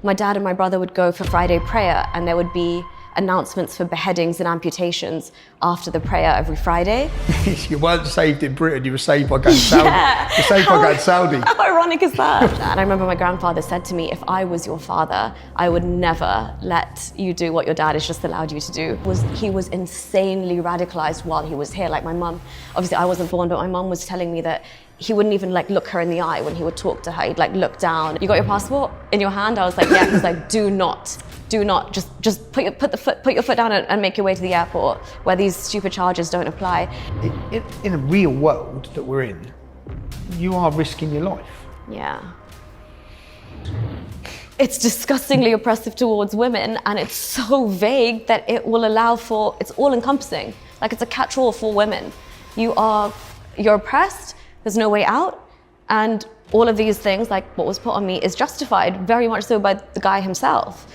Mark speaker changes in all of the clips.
Speaker 1: My dad and my brother would go for Friday prayer, and there would be announcements for beheadings and amputations after the prayer every Friday.
Speaker 2: You weren't saved in Britain, you were saved by going Saudi.
Speaker 1: Yeah.
Speaker 2: You're saved by going Saudi.
Speaker 1: How ironic is that? And I remember my grandfather said to me, if I was your father, I would never let you do what your dad has just allowed you to do. He was insanely radicalized while he was here. Like my mum, obviously I wasn't born, but my mum was telling me that he wouldn't even like look her in the eye when he would talk to her. He'd like look down. You got your passport in your hand? I was like, yeah. He's like, do not, just put your foot down and make your way to the airport where these stupid charges don't apply.
Speaker 2: In a real world that we're in, you are risking your life.
Speaker 1: Yeah. It's disgustingly oppressive towards women, and it's so vague that it will allow for, it's all encompassing. Like it's a catch-all for women. You're oppressed, there's no way out, and all of these things, like what was put on me, is justified, very much so by the guy himself.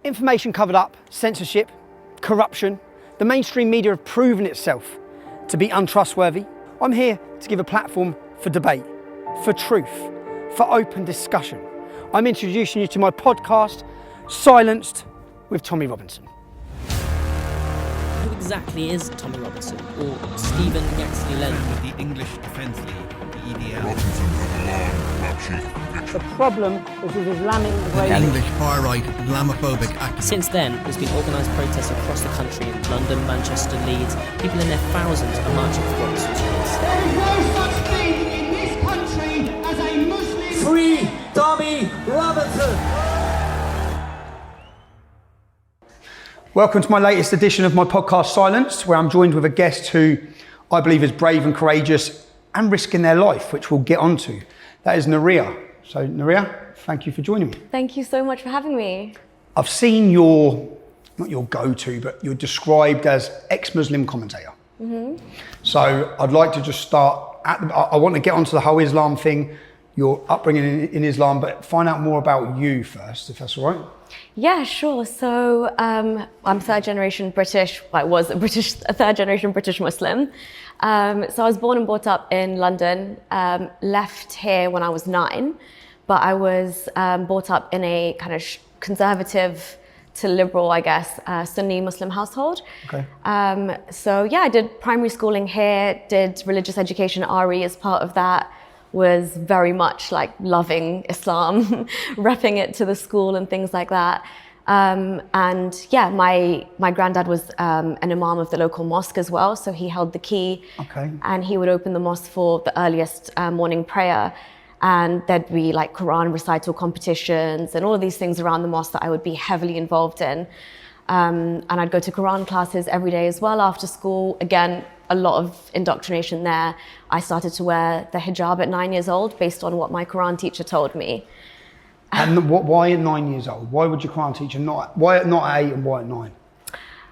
Speaker 3: Information covered up, censorship, corruption. The mainstream media have proven itself to be untrustworthy. I'm here to give a platform for debate, for truth, for open discussion. I'm introducing you to my podcast, Silenced with Tommy Robinson.
Speaker 4: Who exactly is Tommy Robinson, or Stephen Yaxley Lennon?
Speaker 5: With the English Defence League, the EDL.
Speaker 3: The problem is with Islamic
Speaker 5: The English far-right Islamophobic activists.
Speaker 4: Since then, there's been organised protests across the country in London, Manchester, Leeds. People in their thousands are marching for Robinson's cause.
Speaker 6: There is no such thing in this country as a Muslim.
Speaker 7: Free Tommy Robinson!
Speaker 2: Welcome to my latest edition of my podcast, Silenced, where I'm joined with a guest who I believe is brave and courageous and risking their life, which we'll get onto. That is Nuriyah. So Nuriyah, thank you for joining me.
Speaker 1: Thank you so much for having me.
Speaker 2: I've seen your, not your go-to, but you're described as ex-Muslim commentator. Mm-hmm. So I'd like to just start, I want to get onto the whole Islam thing, your upbringing in Islam, but find out more about you first, if that's all right.
Speaker 1: Yeah, sure. So I'm third generation British. I was a third generation British Muslim. So I was born and brought up in London, left here when I was 9, but I was brought up in a kind of conservative to liberal, I guess, Sunni Muslim household.
Speaker 2: Okay.
Speaker 1: So yeah, I did primary schooling here, did religious education at RE as part of that, was very much like loving Islam, repping it to the school and things like that. And yeah, my granddad was an imam of the local mosque as well, so he held the key.
Speaker 2: Okay. And
Speaker 1: he would open the mosque for the earliest morning prayer, and there'd be like Quran recital competitions and all of these things around the mosque that I would be heavily involved in. And I'd go to Quran classes every day as well after school. Again, a lot of indoctrination there. I started to wear the hijab at 9 years old based on what my Quran teacher told me.
Speaker 2: And why at 9 years old? Why would your Quran teacher why not at 8 and why at 9?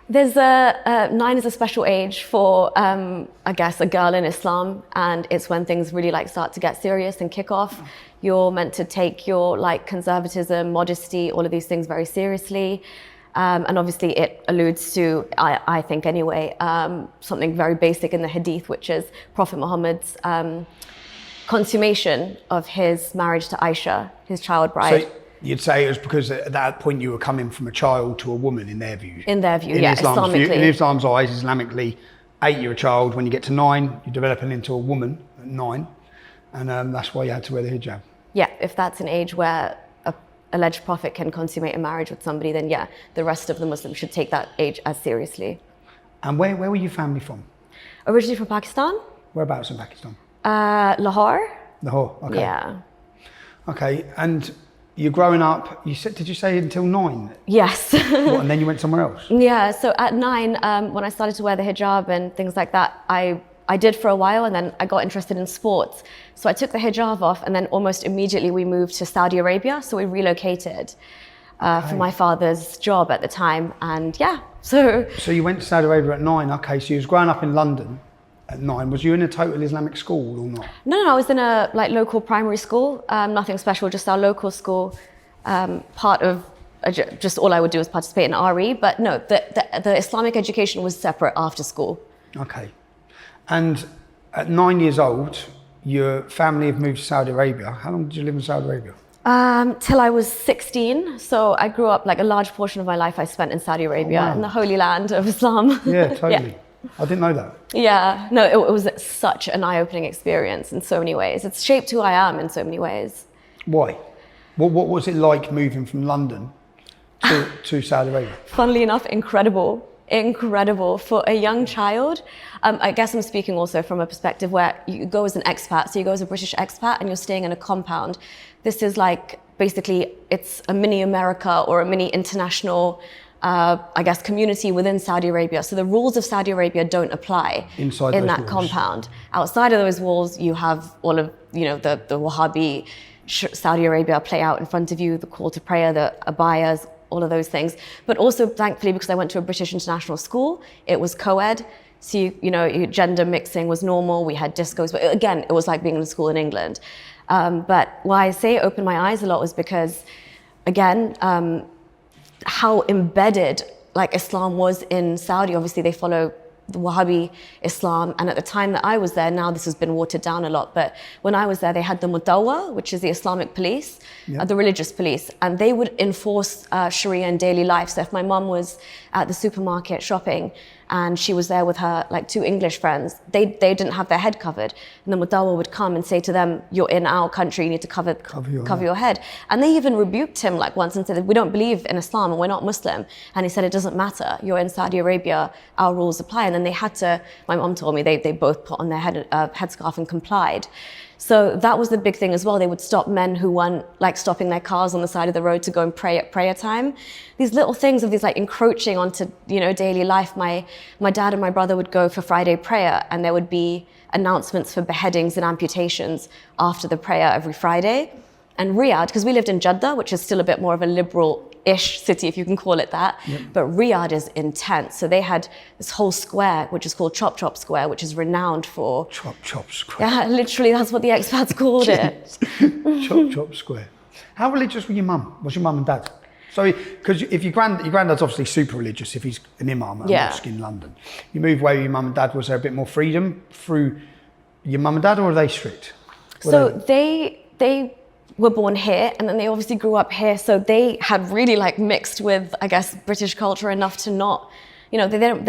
Speaker 1: There's 9 is a special age for, I guess, a girl in Islam, and it's when things really like start to get serious and kick off. You're meant to take your like conservatism, modesty, all of these things very seriously. And obviously it alludes to, I think anyway, something very basic in the hadith, which is Prophet Muhammad's consummation of his marriage to Aisha, his child bride.
Speaker 2: So you'd say it was because at that point you were coming from a child to a woman in their view?
Speaker 1: In their view, yeah, Islamically.
Speaker 2: In Islam's eyes, Islamically, 8 you're a child. When you get to 9, you're developing into a woman at 9. And that's why you had to wear the hijab.
Speaker 1: Yeah, if that's an age where alleged prophet can consummate a marriage with somebody, then yeah, the rest of the Muslims should take that age as seriously.
Speaker 2: And where were your family from?
Speaker 1: Originally from Pakistan.
Speaker 2: Whereabouts in Pakistan?
Speaker 1: Lahore.
Speaker 2: Lahore, okay.
Speaker 1: Yeah.
Speaker 2: Okay, and you're growing up, did you say until 9?
Speaker 1: Yes.
Speaker 2: What, and then you went somewhere else?
Speaker 1: Yeah, so at 9, when I started to wear the hijab and things like that, I did for a while, and then I got interested in sports. So I took the hijab off, and then almost immediately we moved to Saudi Arabia. So we relocated for my father's job at the time. And yeah, so
Speaker 2: you went to Saudi Arabia at 9. Okay, so you was growing up in London at 9. Was you in a total Islamic school or not?
Speaker 1: No, I was in a like local primary school. Nothing special, just our local school. Part of just all I would do was participate in RE. But no, the Islamic education was separate after school.
Speaker 2: Okay. And at 9 years old, your family have moved to Saudi Arabia. How long did you live in Saudi Arabia?
Speaker 1: Till I was 16. So I grew up, like a large portion of my life I spent in Saudi Arabia,
Speaker 2: wow.
Speaker 1: in the holy land of Islam.
Speaker 2: Yeah, totally. I didn't know that.
Speaker 1: Yeah, no, it was such an eye-opening experience in so many ways. It's shaped who I am in so many ways.
Speaker 2: Why? What was it like moving from London to Saudi Arabia?
Speaker 1: Funnily enough, incredible. Incredible for a young child. I guess I'm speaking also from a perspective where you go as an expat, so you go as a British expat and you're staying in a compound. This is like, basically, it's a mini America or a mini international, I guess, community within Saudi Arabia. So the rules of Saudi Arabia don't apply
Speaker 2: Inside
Speaker 1: in
Speaker 2: those
Speaker 1: that
Speaker 2: walls.
Speaker 1: compound. Outside of those walls, you have all of, the Wahhabi Saudi Arabia play out in front of you, the call to prayer, the abayas, all of those things. But also, thankfully, because I went to a British international school, it was co-ed. So, gender mixing was normal. We had discos. But again, it was like being in a school in England. But why I say it opened my eyes a lot was because, again, how embedded like Islam was in Saudi. Obviously, they follow the Wahhabi Islam, and at the time that I was there, now this has been watered down a lot, but when I was there, they had the Mutawwa, which is the Islamic police, the religious police, and they would enforce Sharia in daily life. So if my mum was at the supermarket shopping and she was there with her like 2 English friends, they didn't have their head covered, and the Mutawwa would come and say to them, "You're in our country, you need to cover your head." And they even rebuked him like once and said, "We don't believe in Islam and we're not Muslim." And he said, "It doesn't matter, you're in Saudi Arabia, our rules apply." And then they had to, my mom told me, they both put on their headscarf and complied. So that was the big thing as well. They would stop men who weren't like stopping their cars on the side of the road to go and pray at prayer time. These little things of these like encroaching onto, daily life. My dad and my brother would go for Friday prayer, and there would be announcements for beheadings and amputations after the prayer every Friday. And Riyadh, because we lived in Jeddah, which is still a bit more of a liberal-ish city, if you can call it that, but Riyadh is intense. So they had this whole square, which is called Chop Chop Square, which is renowned for...
Speaker 2: Chop Square.
Speaker 1: Yeah, literally, that's what the expats called it.
Speaker 2: Chop Square. How religious were your mum? Was your mum and dad? So, because if your granddad's obviously super religious, if he's an imam at a mosque in London. You moved away with your mum and dad, was there a bit more freedom through your mum and dad, or are they strict?
Speaker 1: So they were born here, and then they obviously grew up here, so they had really like mixed with, I guess, British culture enough to not, they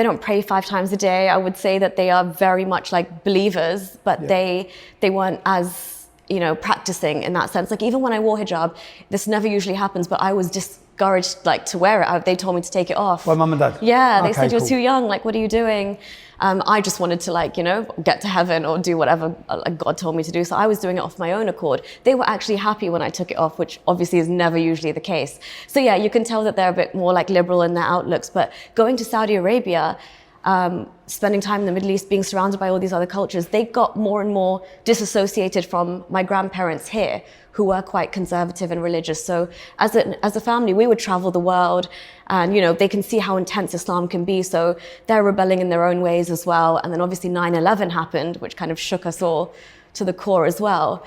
Speaker 1: don't pray 5 times a day. I would say that they are very much like believers, but they weren't as, practicing in that sense. Like even when I wore hijab, this never usually happens, but I was discouraged like to wear it. They told me to take it off.
Speaker 2: By mum and dad?
Speaker 1: Yeah, they said, "You're
Speaker 2: cool.
Speaker 1: too young, like what are you doing?" I just wanted to get to heaven or do whatever God told me to do. So I was doing it off my own accord. They were actually happy when I took it off, which obviously is never usually the case. So yeah, you can tell that they're a bit more like liberal in their outlooks. But going to Saudi Arabia, spending time in the Middle East, being surrounded by all these other cultures, they got more and more disassociated from my grandparents here, who were quite conservative and religious. So as a family, we would travel the world, and they can see how intense Islam can be. So they're rebelling in their own ways as well. And then obviously 9/11 happened, which kind of shook us all to the core as well.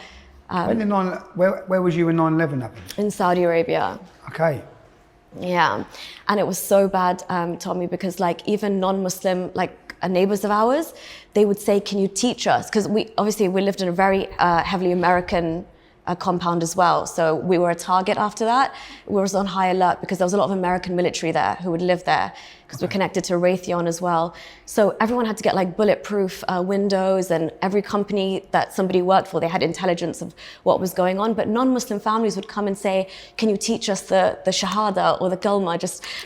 Speaker 2: Where was you when 9/11 happened?
Speaker 1: In Saudi Arabia.
Speaker 2: Okay.
Speaker 1: Yeah, and it was so bad, Tommy, because like even non-Muslim neighbors of ours, they would say, "Can you teach us?" Because we lived in a very heavily American compound as well, so we were a target after that. We were on high alert because there was a lot of American military there who would live there, because we're connected to Raytheon as well. So everyone had to get like bulletproof windows, and every company that somebody worked for, they had intelligence of what was going on. But non-Muslim families would come and say, "Can you teach us the Shahada or the Kalma?"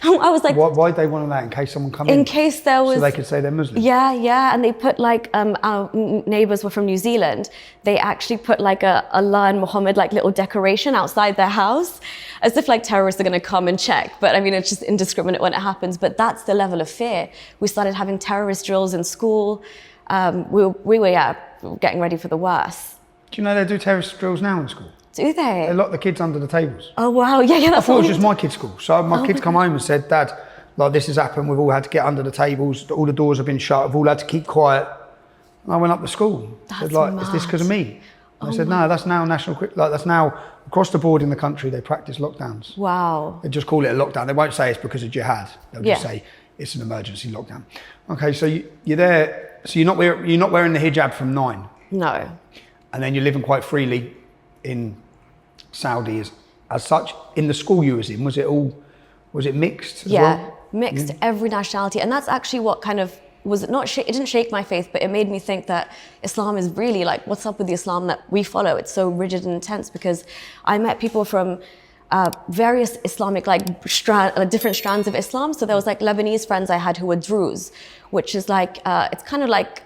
Speaker 1: I was like,
Speaker 2: why'd they want that? In case someone come in?
Speaker 1: In case there was...
Speaker 2: So they could say they're Muslim?
Speaker 1: Yeah, and they put like, our neighbors were from New Zealand. They actually put like a Allah and Muhammad like little decoration outside their house, as if like terrorists are going to come and check. But I mean, it's just indiscriminate when it happens. But that's the level of fear. We started having terrorist drills in school. We were getting ready for the worst.
Speaker 2: Do you know they do terrorist drills now in school?
Speaker 1: Do they?
Speaker 2: They lock the kids under the tables.
Speaker 1: Oh wow, yeah,
Speaker 2: I
Speaker 1: that's
Speaker 2: thought it was just my kids' school. So my kids come home and said, "Dad, like this has happened. We've all had to get under the tables. All the doors have been shut. We've all had to keep quiet." And I went up to school. Said, like, "Is this because of me?" And I said, "No, that's now that's now across the board in the country. They practice lockdowns."
Speaker 1: Wow.
Speaker 2: They just call it a lockdown. They won't say it's because of jihad. They'll just say it's an emergency lockdown. Okay, so you're there. So you're not wearing the hijab from 9.
Speaker 1: No.
Speaker 2: And then you're living quite freely in Saudi as such. In the school you was in, was it mixed as
Speaker 1: Yeah,
Speaker 2: well?
Speaker 1: mixed, every nationality. And that's actually what kind of it didn't shake my faith, but it made me think that Islam is really like, what's up with the Islam that we follow? It's so rigid and intense, because I met people from various Islamic, different strands of Islam. So there was like Lebanese friends I had who were Druze, which is like, it's kind of like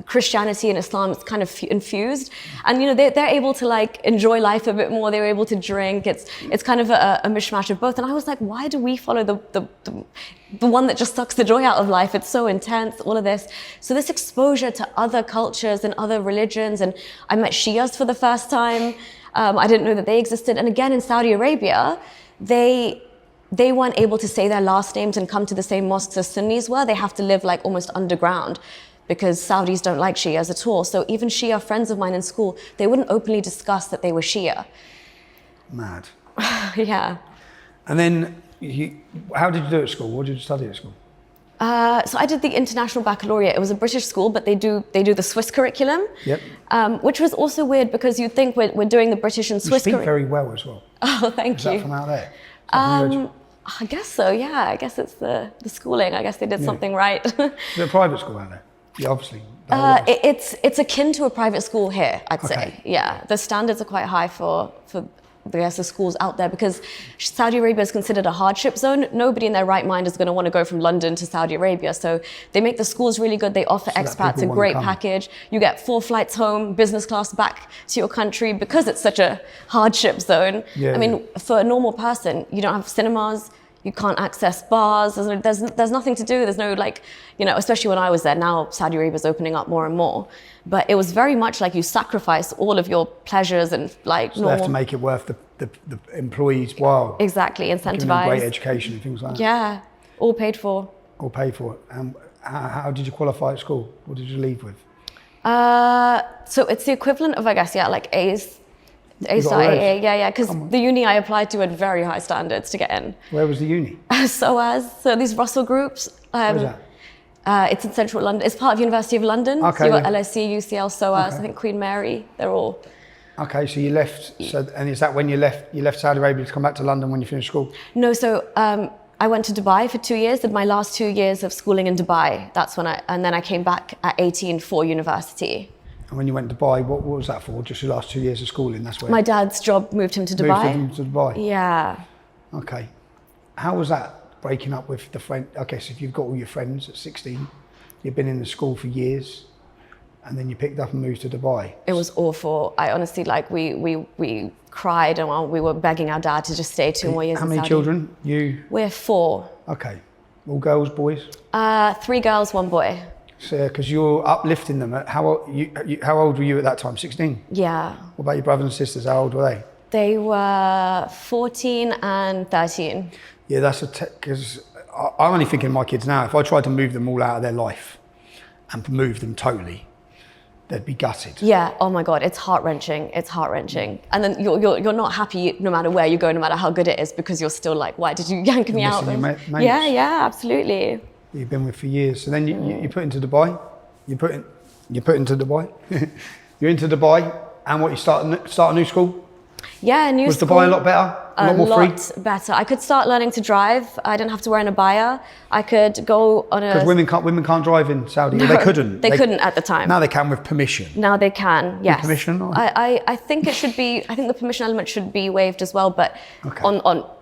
Speaker 1: Christianity and Islam, it's kind of infused. And you know, they're able to like enjoy life a bit more, they're able to drink, it's kind of a mishmash of both. And I was like, why do we follow the one that just sucks the joy out of life? It's so intense, all of this. So this exposure to other cultures and other religions, and I met Shias for the first time. I didn't know that they existed. And again, in Saudi Arabia, they weren't able to say their last names and come to the same mosques as Sunnis were. They have to live like almost underground, because Saudis don't like Shias at all. So even Shia friends of mine in school, they wouldn't openly discuss that they were Shia.
Speaker 2: Mad.
Speaker 1: Yeah.
Speaker 2: And then, how did you do at school? What did you study at school?
Speaker 1: So I did the International Baccalaureate. It was a British school, but they do the Swiss curriculum.
Speaker 2: Yep.
Speaker 1: Which was also weird, because you'd think we're doing the British and Swiss
Speaker 2: curriculum. You speak very well as well.
Speaker 1: Oh, thank you.
Speaker 2: Is that from out there?
Speaker 1: I guess so, yeah. I guess it's the schooling. I guess they did something right.
Speaker 2: Is it a private school out there? Yeah, obviously.
Speaker 1: It's akin to a private school here, I'd say. Yeah, the standards are quite high for the schools out there, because Saudi Arabia is considered a hardship zone. Nobody in their right mind is going to want to go from London to Saudi Arabia. So they make the schools really good. They offer expats a great package. You get 4 flights home, business class back to your country, because it's such a hardship zone.
Speaker 2: Yeah,
Speaker 1: I mean, for a normal person, you don't have cinemas. You can't access bars. There's nothing to do. There's no especially when I was there. Now Saudi Arabia is opening up more and more, but it was very much like you sacrifice all of your pleasures and like.
Speaker 2: So they have to make it worth the employees' while.
Speaker 1: Exactly, incentivized.
Speaker 2: Giving them great education and things like that.
Speaker 1: Yeah, all paid for.
Speaker 2: All paid for. How did you qualify at school? What did you leave with?
Speaker 1: So it's the equivalent of, I guess, like A's. A-star, AA, yeah, because the uni I applied to had very high standards to get in.
Speaker 2: Where was the uni?
Speaker 1: So these Russell groups.
Speaker 2: Where's that?
Speaker 1: It's in central London. It's part of University of London.
Speaker 2: Okay.
Speaker 1: So you've got LSE, UCL, SOAS, I think Queen Mary, they're all.
Speaker 2: Okay, so you left, and is that when you left Saudi Arabia to come back to London when you finished school?
Speaker 1: No, so I went to Dubai for 2 years, did my last 2 years of schooling in Dubai. That's when and then I came back at 18 for university.
Speaker 2: And when you went to Dubai, what was that for? Just your last 2 years of schooling? That's where
Speaker 1: my dad's job moved him to Dubai.
Speaker 2: Moved him to Dubai.
Speaker 1: Yeah.
Speaker 2: Okay. How was that, breaking up with the friend? Okay, so if you've got all your friends at 16, you've been in the school for years, and then you picked up and moved to Dubai.
Speaker 1: It was awful. I honestly, we cried, and we were begging our dad to just stay 2 more years.
Speaker 2: How many children?
Speaker 1: We're 4.
Speaker 2: Okay. All girls, boys?
Speaker 1: 3 girls, 1 boy.
Speaker 2: So, because you're uplifting them. How old were you at that time? 16?
Speaker 1: Yeah.
Speaker 2: What about your brothers and sisters? How old were they?
Speaker 1: They were 14 and 13.
Speaker 2: Yeah, that's because I'm only thinking of my kids now. If I tried to move them all out of their life and move them totally, they'd be gutted.
Speaker 1: Yeah. Oh my God, it's heart-wrenching. It's heart-wrenching. And then you're not happy no matter where you go, no matter how good it is, because you're still like, why did you yank me out?
Speaker 2: Your mates.
Speaker 1: Yeah, absolutely.
Speaker 2: You've been with for years. So then you put into Dubai. You put into Dubai. You're into Dubai, and what, you start a new school?
Speaker 1: Yeah, new
Speaker 2: Was
Speaker 1: school.
Speaker 2: Dubai a lot better? A lot more free?
Speaker 1: A lot better. I could start learning to drive. I didn't have to wear an abaya. I could go on a...
Speaker 2: Because women can't drive in Saudi.
Speaker 1: No,
Speaker 2: they couldn't.
Speaker 1: They couldn't at the time.
Speaker 2: Now they can with permission.
Speaker 1: Now they can, yes.
Speaker 2: With permission? Or?
Speaker 1: I think it should be... I think the permission element should be waived as well, but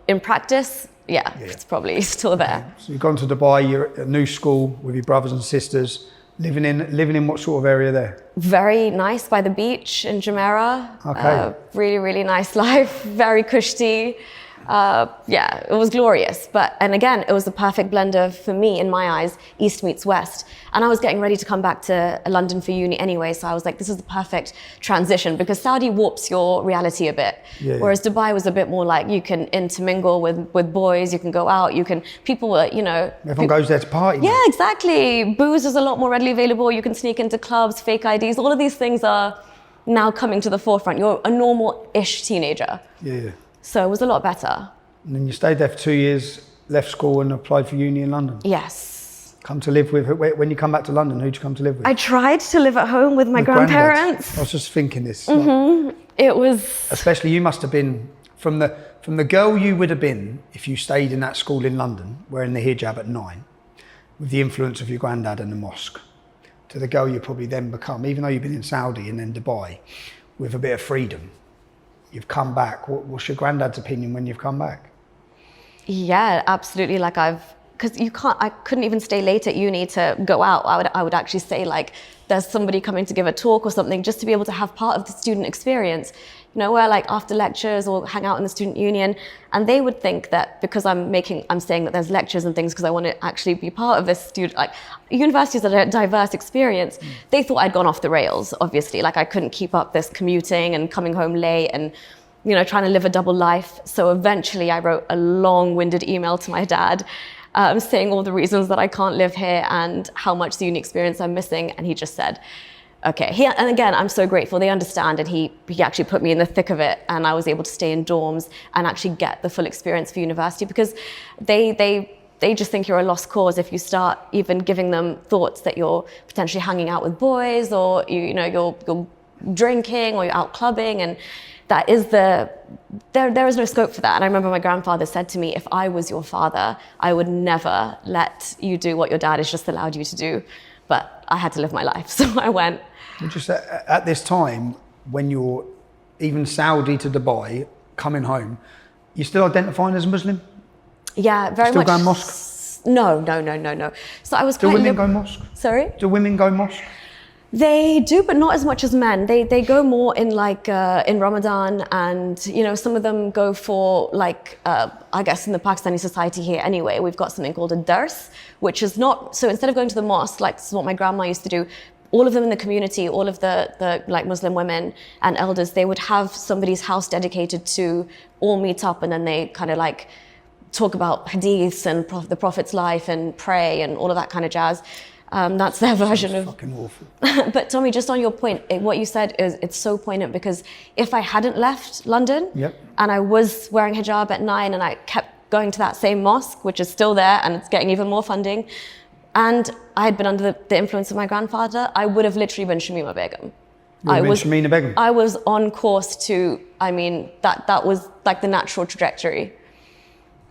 Speaker 1: in practice, yeah, it's probably still there.
Speaker 2: Okay. So you've gone to Dubai, you're at a new school with your brothers and sisters, living in what sort of area there?
Speaker 1: Very nice, by the beach in Jumeirah.
Speaker 2: Okay.
Speaker 1: Really, really nice life, very cushy. Yeah, it was glorious. And again, it was the perfect blend of, for me, in my eyes, East meets West. And I was getting ready to come back to London for uni anyway, so I was like, this is the perfect transition, because Saudi warps your reality a bit.
Speaker 2: Yeah,
Speaker 1: whereas Dubai was a bit more like, you can intermingle with boys, you can go out, people were,
Speaker 2: Everyone goes there to party.
Speaker 1: Yeah, exactly. Booze is a lot more readily available. You can sneak into clubs, fake IDs, all of these things are now coming to the forefront. You're a normal-ish teenager.
Speaker 2: Yeah.
Speaker 1: So it was a lot better.
Speaker 2: And then you stayed there for 2 years, left school and applied for uni in London.
Speaker 1: Yes.
Speaker 2: Come to live with, when you come back to London, who'd you come to live with?
Speaker 1: I tried to live at home with my grandparents.
Speaker 2: I was just thinking this.
Speaker 1: It was,
Speaker 2: Especially you must have been, from the girl you would have been if you stayed in that school in London, wearing the hijab at 9, with the influence of your granddad and the mosque, to the girl you probably then become, even though you've been in Saudi and then Dubai, with a bit of freedom. You've come back. What's your granddad's opinion when you've come back?
Speaker 1: yeah, absolutely. Like because I couldn't even stay late at uni to go out. I would actually say like, there's somebody coming to give a talk or something, just to be able to have part of the student experience. You know, where like after lectures or hang out in the student union, and they would think that because I'm saying that there's lectures and things because I want to actually be part of this student, like universities are a diverse experience. They thought I'd gone off the rails, obviously. Like I couldn't keep up this commuting and coming home late and, you know, trying to live a double life. So eventually I wrote a long-winded email to my dad saying all the reasons that I can't live here and how much the uni experience I'm missing. And he just said, okay. And again, I'm so grateful. They understand, and he actually put me in the thick of it, and I was able to stay in dorms and actually get the full experience for university, because they just think you're a lost cause if you start even giving them thoughts that you're potentially hanging out with boys, or you're drinking, or you're out clubbing, and that is there is no scope for that. And I remember my grandfather said to me, if I was your father, I would never let you do what your dad has just allowed you to do. But I had to live my life, so I went.
Speaker 2: Just at this time, when you're even Saudi to Dubai, coming home, you still identifying as a Muslim?
Speaker 1: Yeah, very
Speaker 2: still
Speaker 1: much.
Speaker 2: Still going mosque?
Speaker 1: No. So I was
Speaker 2: Do
Speaker 1: quite
Speaker 2: women go mosque?
Speaker 1: Sorry?
Speaker 2: Do women go mosque?
Speaker 1: They do, but not as much as men. They go more in like in Ramadan, and you know, some of them go for like I guess in the Pakistani society here anyway, we've got something called a dars, which is not, so instead of going to the mosque like this is what my grandma used to do, all of them in the community, all of the like Muslim women and elders, they would have somebody's house dedicated to all meet up, and then they kind of like talk about hadiths and the Prophet's life and pray and all of that kind of jazz. That's their version of.
Speaker 2: Fucking awful.
Speaker 1: But Tommy, just on your point, what you said it's so poignant, because if I hadn't left London,
Speaker 2: Yep.
Speaker 1: and I was wearing hijab at 9 and I kept going to that same mosque, which is still there and it's getting even more funding, and I had been under the influence of my grandfather, I would have literally been Shamima Begum.
Speaker 2: Shamima Begum.
Speaker 1: I was on course to, I mean, that was like the natural trajectory.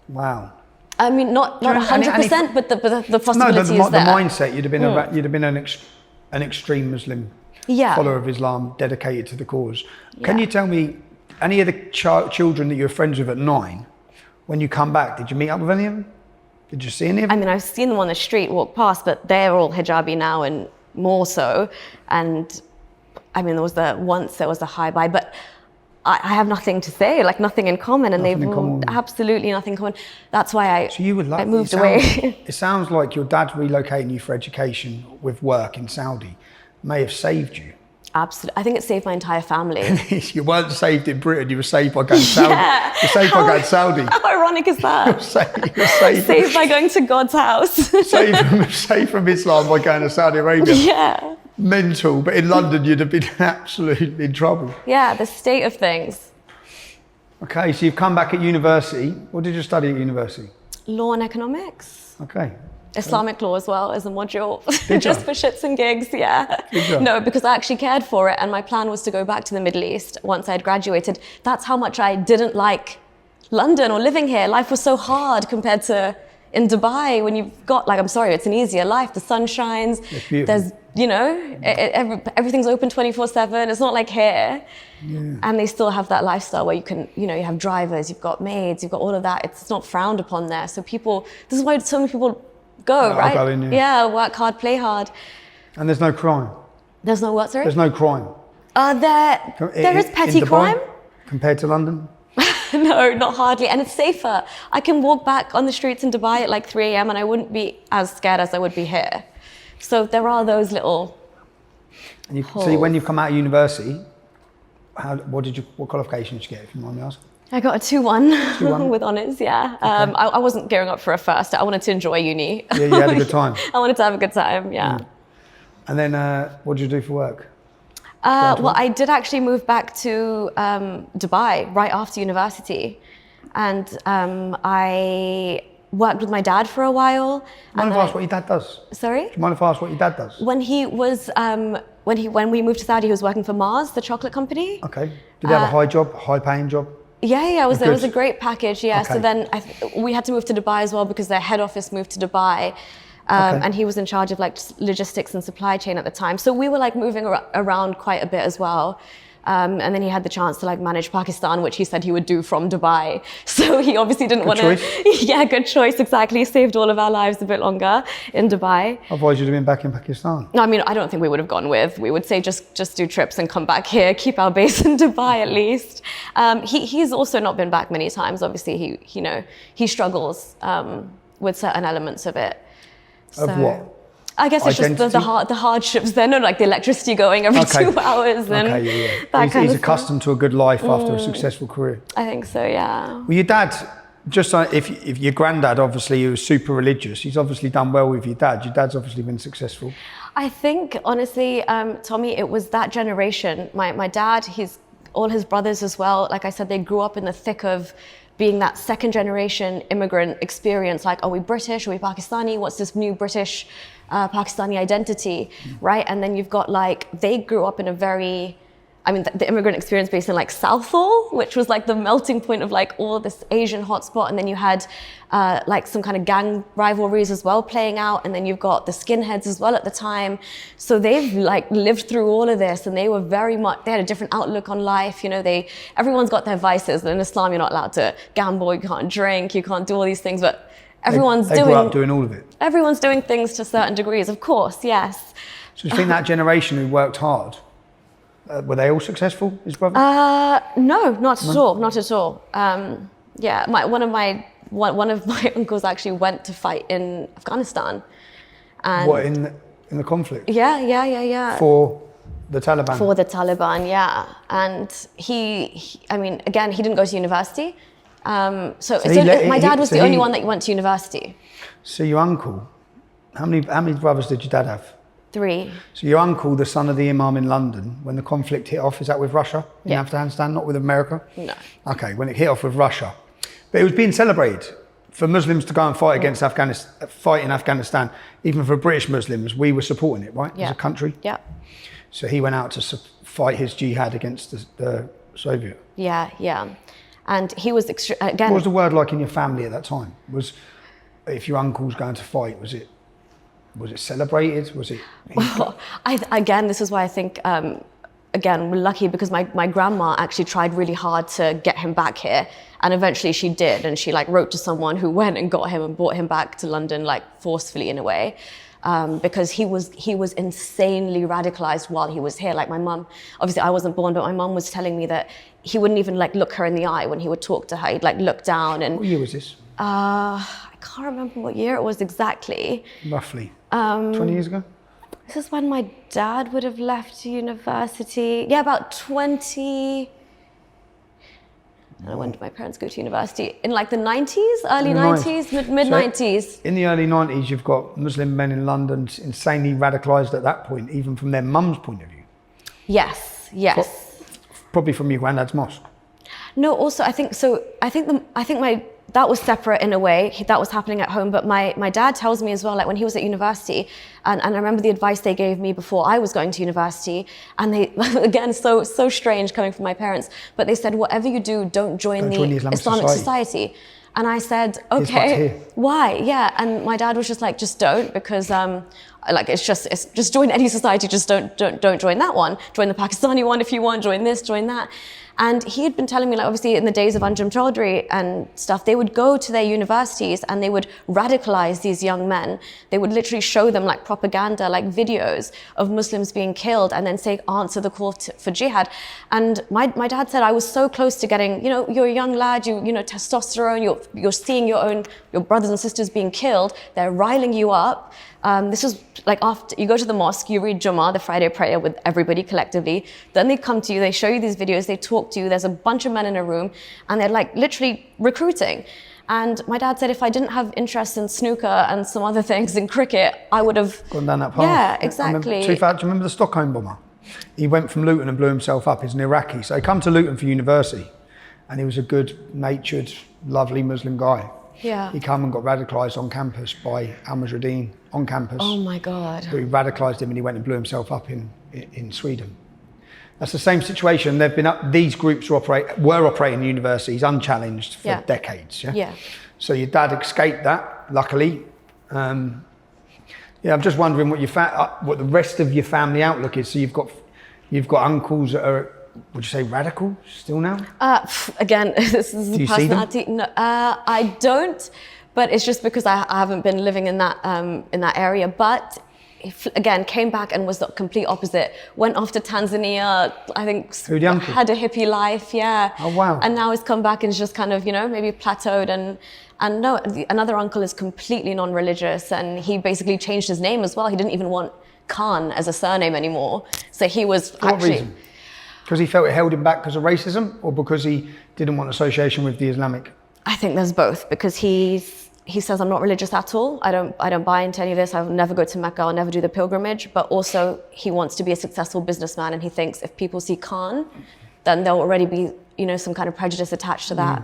Speaker 2: Wow.
Speaker 1: I mean, not 100%, but the possibility is there.
Speaker 2: The mindset, you'd have been an extreme Muslim follower of Islam, dedicated to the cause. Can you tell me, any of the children that you were friends with at 9, when you come back, did you meet up with any of them? Did you see any of them?
Speaker 1: I mean, I've seen them on the street walk past, but they're all hijabi now, and more so. And I mean, there was a hi bye, but I have nothing to say, like nothing in common, and absolutely nothing in common. That's why I moved away.
Speaker 2: It sounds like your dad relocating you for education with work in Saudi may have saved you.
Speaker 1: Absolutely, I think it saved my entire family.
Speaker 2: You weren't saved in Britain; you were saved by going Saudi. Yeah. You're saved by going Saudi.
Speaker 1: How ironic is that?
Speaker 2: You're saved
Speaker 1: by going to God's house.
Speaker 2: saved from Islam by going to Saudi Arabia.
Speaker 1: Yeah.
Speaker 2: Mental, but in London you'd have been absolutely in trouble.
Speaker 1: Yeah, the state of things.
Speaker 2: Okay, so you've come back at university. What did you study at university?
Speaker 1: Law and economics.
Speaker 2: Okay.
Speaker 1: Islamic law as well as a module.
Speaker 2: Did
Speaker 1: just
Speaker 2: you?
Speaker 1: for shits and gigs, yeah.
Speaker 2: Did you?
Speaker 1: No, because I actually cared for it, and my plan was to go back to the Middle East once I'd graduated. That's how much I didn't like London or living here. Life was so hard compared to in Dubai, when you've got, like, I'm sorry, it's an easier life. The sun shines. There's, you know, everything's open 24/7. It's not like here. Yeah. And they still have that lifestyle where you can, you know, you have drivers, you've got maids, you've got all of that. It's not frowned upon there. So people, this is why so many people go, right?
Speaker 2: Go in,
Speaker 1: yeah, work hard, play hard.
Speaker 2: And there's no crime.
Speaker 1: There's no what, sorry?
Speaker 2: There's no crime.
Speaker 1: There is petty crime.
Speaker 2: Compared to London?
Speaker 1: No, not hardly. And it's safer. I can walk back on the streets in Dubai at like 3 a.m. and I wouldn't be as scared as I would be here. So there are those little
Speaker 2: and you see, when you've come out of university, what qualifications did you get, if you mind me asking?
Speaker 1: I got a 2-1 with honours, yeah. Okay. I wasn't gearing up for a first. I wanted to enjoy uni.
Speaker 2: Yeah, you had a good time.
Speaker 1: I wanted to have a good time, yeah.
Speaker 2: And then what did you do for work?
Speaker 1: Well, I did actually move back to Dubai right after university. And I worked with my dad for a while.
Speaker 2: Do you mind if I ask what your dad does?
Speaker 1: Sorry?
Speaker 2: Do you mind if I ask what your dad does?
Speaker 1: When he was, when we moved to Saudi, he was working for Mars, the chocolate company.
Speaker 2: Okay. Did he have a high job, high paying job?
Speaker 1: Yeah, it was a great package, yeah.
Speaker 2: Okay.
Speaker 1: So then we had to move to Dubai as well because their head office moved to Dubai. And he was in charge of like logistics and supply chain at the time. So we were like moving around quite a bit as well. And then he had the chance to like manage Pakistan, which he said he would do from Dubai. So he obviously didn't want to. Yeah, good choice, exactly. He saved all of our lives a bit longer in Dubai.
Speaker 2: Otherwise you'd have been back in Pakistan.
Speaker 1: No, I mean, I don't think we would have gone with. We would say just do trips and come back here, keep our base in Dubai at least. He's also not been back many times. Obviously, he struggles with certain elements of it.
Speaker 2: Of what?
Speaker 1: I guess it's just the hardships then, like the electricity going every 2 hours and that kind
Speaker 2: he's
Speaker 1: of
Speaker 2: accustomed to a good life after a successful career.
Speaker 1: I think so, yeah.
Speaker 2: Well, your dad, just like if your granddad, obviously, he was super religious, he's obviously done well with your dad. Your dad's obviously been successful.
Speaker 1: I think, honestly, Tommy, it was that generation. My dad, all his brothers as well, like I said, they grew up in the thick of being that second generation immigrant experience, like, are we British, are we Pakistani, what's this new British Pakistani identity, right? And then you've got like, they grew up in a very, I mean, the immigrant experience based in like Southall, which was like the melting point of like all this Asian hotspot. And then you had like some kind of gang rivalries as well playing out. And then you've got the skinheads as well at the time. So they've like lived through all of this and they were very much, they had a different outlook on life. You know, everyone's got their vices. And in Islam, you're not allowed to gamble, you can't drink, you can't do all these things, but everyone's
Speaker 2: they grew up doing all of it.
Speaker 1: Everyone's doing things to certain degrees, of course, yes.
Speaker 2: So do you think that generation who worked hard, were they all successful, his brothers?
Speaker 1: No, not at all, not at all. Yeah, one of my uncles actually went to fight in Afghanistan. And
Speaker 2: what, in the conflict?
Speaker 1: Yeah.
Speaker 2: For the Taliban?
Speaker 1: For the Taliban, yeah. And I mean, again, he didn't go to university. My dad was the only one that went to university.
Speaker 2: So your uncle, how many brothers did your dad have?
Speaker 1: 3.
Speaker 2: So your uncle, the son of the Imam in London, when the conflict hit off, is that with Russia in Afghanistan, not with America?
Speaker 1: No.
Speaker 2: Okay, when it hit off with Russia. But it was being celebrated for Muslims to go and fight against Afghanistan, fight in Afghanistan. Even for British Muslims, we were supporting it, right, as a country?
Speaker 1: Yeah.
Speaker 2: So he went out to fight his jihad against the Soviet.
Speaker 1: Yeah. And he was, again...
Speaker 2: What was the word like in your family at that time? If your uncle's going to fight, was it celebrated? Was it?
Speaker 1: Well, again, this is why I think, again, we're lucky because my grandma actually tried really hard to get him back here. And eventually she did. And she like wrote to someone who went and got him and brought him back to London, like forcefully in a way. Because he was insanely radicalized while he was here. Like my mum, obviously I wasn't born, but my mum was telling me that he wouldn't even like look her in the eye when he would talk to her. He'd like look down and...
Speaker 2: What year was this?
Speaker 1: I can't remember what year it was exactly.
Speaker 2: Roughly. 20 years ago?
Speaker 1: This is when my dad would have left university. Yeah, about 20... I don't know, when did my parents go to university? In like the 90s, early 90s, mid 90s.
Speaker 2: In the early 90s, you've got Muslim men in London insanely radicalised at that point, even from their mum's point of view.
Speaker 1: Yes.
Speaker 2: Probably from your granddad's mosque.
Speaker 1: No, also I think that was separate in a way. That was happening at home. But my dad tells me as well, like when he was at university, and I remember the advice they gave me before I was going to university, and they, again, so strange coming from my parents, but they said, whatever you do, don't join the Islamic Society. And I said, okay, why? Yeah, and my dad was just like, just don't, because like it's just join any society, just don't join that one. Join the Pakistani one if you want, join this, join that. And he had been telling me, like, obviously in the days of Anjum Chaudhry and stuff, they would go to their universities and they would radicalize these young men. They would literally show them like propaganda, like videos of Muslims being killed and then say, answer the call for jihad. And my dad said, I was so close to getting, you're a young lad, you know, testosterone, you're seeing your brothers and sisters being killed. They're riling you up. This was like after you go to the mosque, you read Jummah, the Friday prayer with everybody collectively. Then they come to you, they show you these videos, they talk to you. There's a bunch of men in a room and they're like literally recruiting. And my dad said if I didn't have interest in snooker and some other things in cricket, I would have
Speaker 2: gone down that path.
Speaker 1: Yeah, exactly.
Speaker 2: Do you remember the Stockholm bomber? He went from Luton and blew himself up. He's an Iraqi. So he come to Luton for university and he was a good natured, lovely Muslim guy.
Speaker 1: Yeah.
Speaker 2: He come and got radicalised on campus by Al-Mujahideen on campus.
Speaker 1: Oh my God.
Speaker 2: Who radicalised him, and he went and blew himself up in Sweden. That's the same situation. They've been up. These groups were operating in universities unchallenged for decades. Yeah. So your dad escaped that, luckily. I'm just wondering what the rest of your family outlook is. So you've got uncles that are, would you say, radical still now?
Speaker 1: Again, this is
Speaker 2: Do you see them?
Speaker 1: No, I don't, but it's just because I haven't been living in that area. But again, came back and was the complete opposite. Went off to Tanzania, I think.
Speaker 2: Who, the uncle?
Speaker 1: Had a hippie life, yeah.
Speaker 2: Oh wow!
Speaker 1: And now he's come back and is just kind of, maybe plateaued. And no, another uncle is completely non-religious, and he basically changed his name as well. He didn't even want Khan as a surname anymore. So he was
Speaker 2: For what reason? Because he felt it held him back because of racism, or because he didn't want association with the Islamic?
Speaker 1: I think there's both, because he says, I'm not religious at all. I don't buy into any of this. I'll never go to Mecca. I'll never do the pilgrimage. But also he wants to be a successful businessman. And he thinks if people see Khan, then there'll already be, some kind of prejudice attached to that.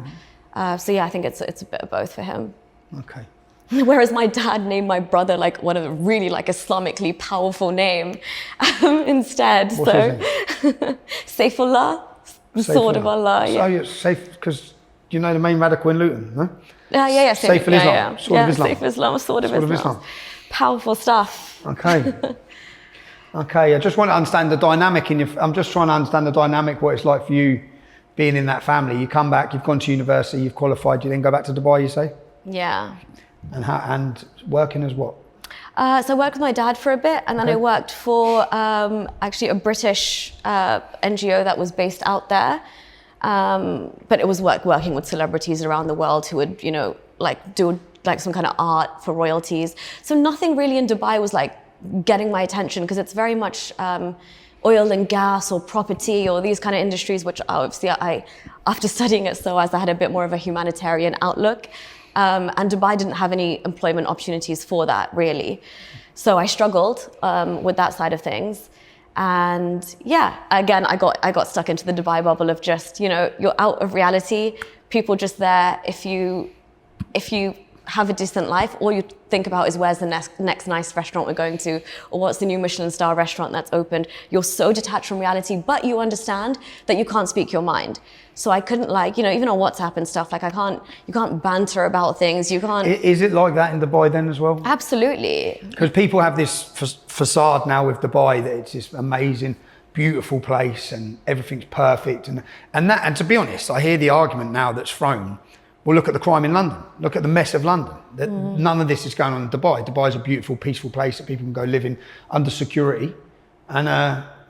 Speaker 1: So yeah, I think it's a bit of both for him.
Speaker 2: Okay.
Speaker 1: Whereas my dad named my brother like one of the really Islamically powerful name instead.
Speaker 2: What's his name?
Speaker 1: Saifullah, the sword of Allah.
Speaker 2: So you're safe, because you know the main radical in Luton, no?
Speaker 1: Yeah.
Speaker 2: Saif al-Islam, sword of Islam.
Speaker 1: Saif al-Islam, sword of Islam. Powerful stuff.
Speaker 2: Okay. Okay, I just want to understand the dynamic I'm just trying to understand the dynamic, what it's like for you being in that family. You come back, you've gone to university, you've qualified, you then go back to Dubai, you say?
Speaker 1: Yeah.
Speaker 2: And working as what?
Speaker 1: So I worked with my dad for a bit, and then I worked for actually a British NGO that was based out there. But it was working with celebrities around the world who would, do some kind of art for royalties. So nothing really in Dubai was getting my attention, because it's very much oil and gas or property or these kind of industries, which obviously after studying at SOAS, I had a bit more of a humanitarian outlook. And Dubai didn't have any employment opportunities for that, really. So I struggled with that side of things. And yeah, again, I got stuck into the Dubai bubble of just, you're out of reality. People just there, if you have a decent life, all you think about is where's the next nice restaurant we're going to, or what's the new Michelin star restaurant that's opened. You're so detached from reality, but you understand that you can't speak your mind. So I couldn't even on WhatsApp and stuff, you can't banter about things, you can't.
Speaker 2: Is it like that in Dubai then as well?
Speaker 1: Absolutely.
Speaker 2: Because people have this facade now with Dubai that it's this amazing, beautiful place and everything's perfect. And to be honest, I hear the argument now that's thrown. Well, look at the crime in London. Look at the mess of London. None of this is going on in Dubai. Dubai is a beautiful, peaceful place that people can go live in under security. And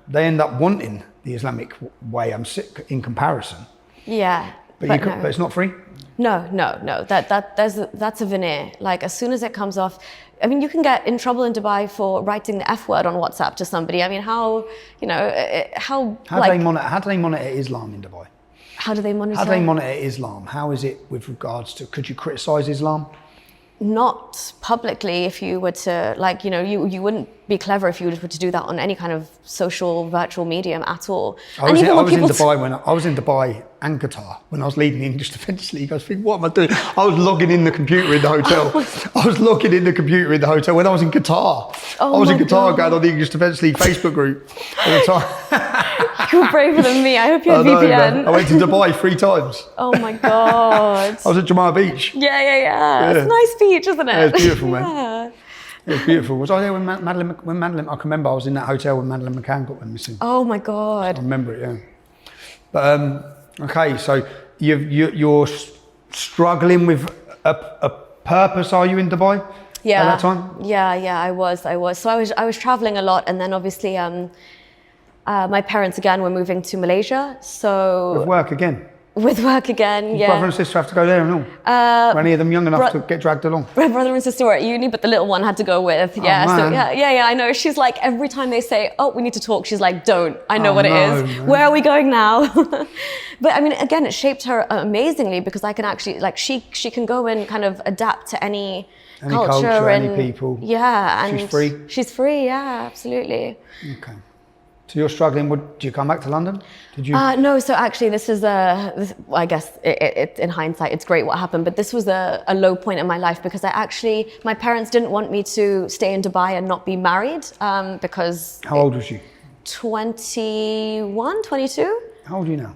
Speaker 2: they end up wanting the Islamic way, in comparison.
Speaker 1: Yeah.
Speaker 2: But it's not free?
Speaker 1: No. That's a veneer. As soon as it comes off, you can get in trouble in Dubai for writing the F word on WhatsApp to somebody. How do they monitor
Speaker 2: Islam in Dubai?
Speaker 1: How do they monitor?
Speaker 2: How do they monitor Islam? How is it with regards to, could you criticise Islam?
Speaker 1: Not publicly. If you were to, you wouldn't be clever if you were to do that on any kind of social, virtual medium at all.
Speaker 2: I was in Dubai and Qatar when I was leading the English Defence League. I was thinking, what am I doing? I was logging in the computer in the hotel. I was logging in the computer in the hotel when I was in Qatar. I was in Qatar going on the English Defence League Facebook group at the time.
Speaker 1: You're braver than me. I hope you had VPN.
Speaker 2: Man. I went to Dubai 3 times.
Speaker 1: Oh my God.
Speaker 2: I was at Jumeirah Beach.
Speaker 1: Yeah. It's a nice beach, isn't it?
Speaker 2: Yeah, it's beautiful, man.
Speaker 1: Yeah.
Speaker 2: It was beautiful. Was I there when Madeline, I can remember I was in that hotel when Madeline McCann got went missing.
Speaker 1: Oh my God.
Speaker 2: I remember it, yeah. But, okay, so you're struggling with a purpose, are you, in Dubai?
Speaker 1: Yeah.
Speaker 2: At that time?
Speaker 1: Yeah, I was. So I was traveling a lot, and then obviously my parents again were moving to Malaysia. So
Speaker 2: with work again?
Speaker 1: With work again, yeah.
Speaker 2: Brother and sister have to go there and all? Were any of them young enough to get dragged along?
Speaker 1: Brother and sister were at uni, but the little one had to go with. Yeah,
Speaker 2: man.
Speaker 1: So yeah, I know. She's like, every time they say, oh, we need to talk, she's like, don't. I know what it is. Man. Where are we going now? But again, it shaped her amazingly, because I can actually, she can go and kind of adapt to any culture
Speaker 2: and any people.
Speaker 1: Yeah. And
Speaker 2: she's free?
Speaker 1: She's free, yeah, absolutely.
Speaker 2: Okay. So you're struggling. Did you come back to London? Did you?
Speaker 1: No, so actually this is I guess in hindsight, it's great what happened, but this was a low point in my life because my parents didn't want me to stay in Dubai and not be married because...
Speaker 2: How old was you?
Speaker 1: 21, 22?
Speaker 2: How old are you now?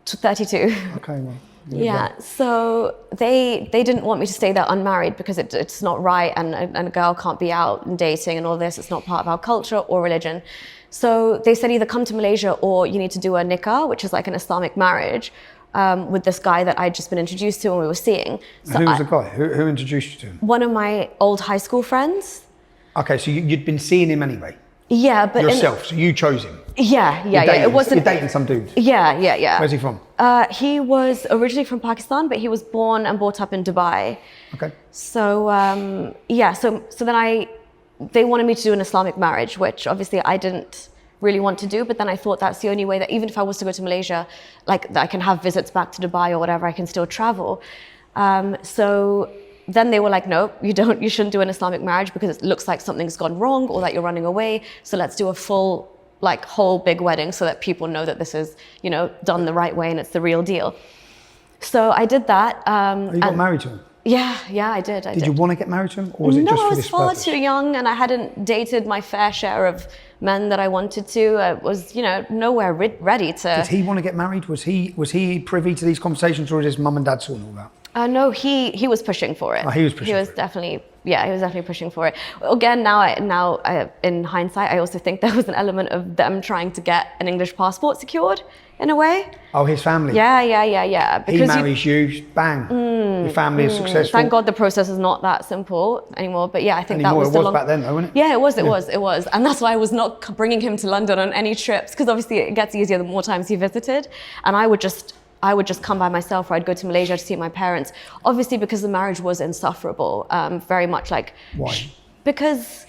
Speaker 1: 32.
Speaker 2: Okay, well.
Speaker 1: Yeah, so they didn't want me to stay there unmarried because it's not right, and a girl can't be out and dating and all this. It's not part of our culture or religion. So they said either come to Malaysia or you need to do a nikah, which is like an Islamic marriage, with this guy that I'd just been introduced to and we were seeing. So
Speaker 2: who was the guy? Who introduced you to him?
Speaker 1: One of my old high school friends.
Speaker 2: Okay, so you'd been seeing him anyway?
Speaker 1: Yeah, but...
Speaker 2: Yourself, so you chose him?
Speaker 1: Yeah.
Speaker 2: It
Speaker 1: wasn't...
Speaker 2: You're dating some dude?
Speaker 1: Yeah.
Speaker 2: Where's he from?
Speaker 1: He was originally from Pakistan, but he was born and brought up in Dubai.
Speaker 2: Okay.
Speaker 1: So, so then they wanted me to do an Islamic marriage, which obviously I didn't really want to do, but then I thought that's the only way that even if I was to go to Malaysia, like that I can have visits back to Dubai or whatever, I can still travel. So then they were like, no, you shouldn't do an Islamic marriage because it looks like something's gone wrong or that you're running away. So let's do a full, whole big wedding so that people know that this is, done the right way and it's the real deal. So I did that.
Speaker 2: You got married to him?
Speaker 1: Yeah, I did.
Speaker 2: Did you want to get married to him, or was it just for this purpose?
Speaker 1: No, I was far too young, and I hadn't dated my fair share of men that I wanted to. I was, nowhere ready to.
Speaker 2: Did he want to get married? Was he privy to these conversations, or was his mum and dad sorting all that?
Speaker 1: No, he was pushing for it.
Speaker 2: Oh, he was pushing.
Speaker 1: He was definitely pushing for it. Again, now in hindsight, I also think there was an element of them trying to get an English passport secured in a way.
Speaker 2: Oh, his family.
Speaker 1: Yeah.
Speaker 2: Because he marries you, bang. Your family is successful.
Speaker 1: Thank God the process is not that simple anymore. But yeah, I think
Speaker 2: anymore.
Speaker 1: that was the
Speaker 2: It was back then, though, wasn't it?
Speaker 1: Yeah, it was, and that's why I was not bringing him to London on any trips, because obviously it gets easier the more times he visited, and I would just come by myself, or I'd go to Malaysia to see my parents. Obviously, because the marriage was insufferable, very much like...
Speaker 2: Why?
Speaker 1: Because,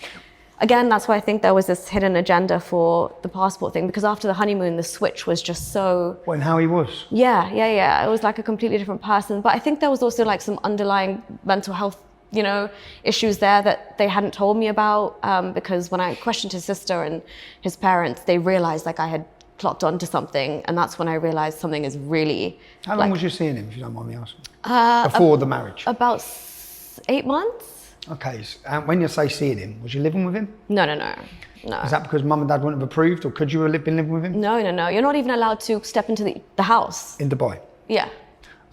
Speaker 1: again, that's why I think there was this hidden agenda for the passport thing, because after the honeymoon, the switch was just so...
Speaker 2: When how he was?
Speaker 1: Yeah. It was like a completely different person. But I think there was also like some underlying mental health, issues there that they hadn't told me about, because when I questioned his sister and his parents, they realized like I had clocked onto something, and that's when I realized something is really...
Speaker 2: How long was you seeing him, if you don't mind me asking? Before the marriage?
Speaker 1: About 8 months.
Speaker 2: Okay, so when you say seeing him, was you living with him?
Speaker 1: No.
Speaker 2: Is that because mum and dad wouldn't have approved, or could you have been living with him?
Speaker 1: No. You're not even allowed to step into the house.
Speaker 2: In Dubai?
Speaker 1: Yeah.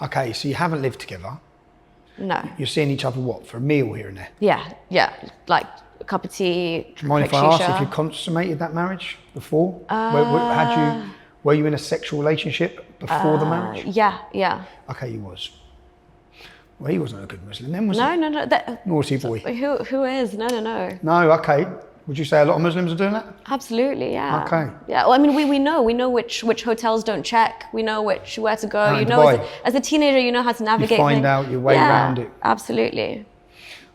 Speaker 2: Okay, so you haven't lived together?
Speaker 1: No.
Speaker 2: You're seeing each other, what, for a meal here and there?
Speaker 1: Yeah. Like a cup of tea.
Speaker 2: Do you mind if I ask if you consummated that marriage before? Were you in a sexual relationship before the marriage?
Speaker 1: Yeah.
Speaker 2: Okay, you was. Well, he wasn't a good Muslim then, was he?
Speaker 1: No.
Speaker 2: Naughty boy.
Speaker 1: Who is? No.
Speaker 2: No, okay. Would you say a lot of Muslims are doing that?
Speaker 1: Absolutely, yeah.
Speaker 2: Okay.
Speaker 1: Yeah, well, I mean, we know which hotels don't check. We know where to go.
Speaker 2: Dubai.
Speaker 1: As a teenager, you know how to navigate.
Speaker 2: You find out your way around it.
Speaker 1: Absolutely.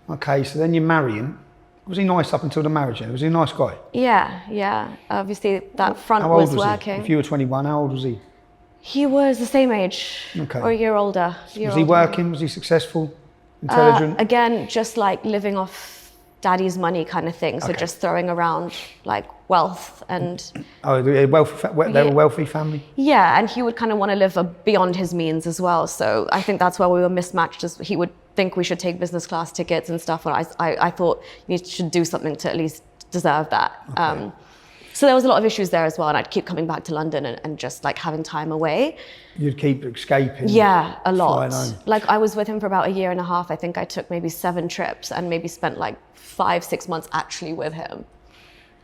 Speaker 2: Okay, so then you're marrying. Was he nice up until the marriage then? Was he a nice guy?
Speaker 1: Yeah. Obviously, that front
Speaker 2: how old
Speaker 1: was working.
Speaker 2: He? If you were 21, how old was he?
Speaker 1: He was the same age,
Speaker 2: okay.
Speaker 1: or a year older.
Speaker 2: Was he working? Was he successful? Intelligent?
Speaker 1: Again, just like living off daddy's money kind of thing. So just throwing around like wealth and...
Speaker 2: Oh, they were a wealthy family?
Speaker 1: Yeah, and he would kind of want to live beyond his means as well. So I think that's where we were mismatched, as he would think we should take business class tickets and stuff. And I thought you should do something to at least deserve that. Okay. So there was a lot of issues there as well, and I'd keep coming back to London and just like having time away.
Speaker 2: You'd keep escaping?
Speaker 1: Yeah, a lot. Like I was with him for about 1.5 years. I think I took maybe 7 trips and maybe spent like 5-6 months actually with him.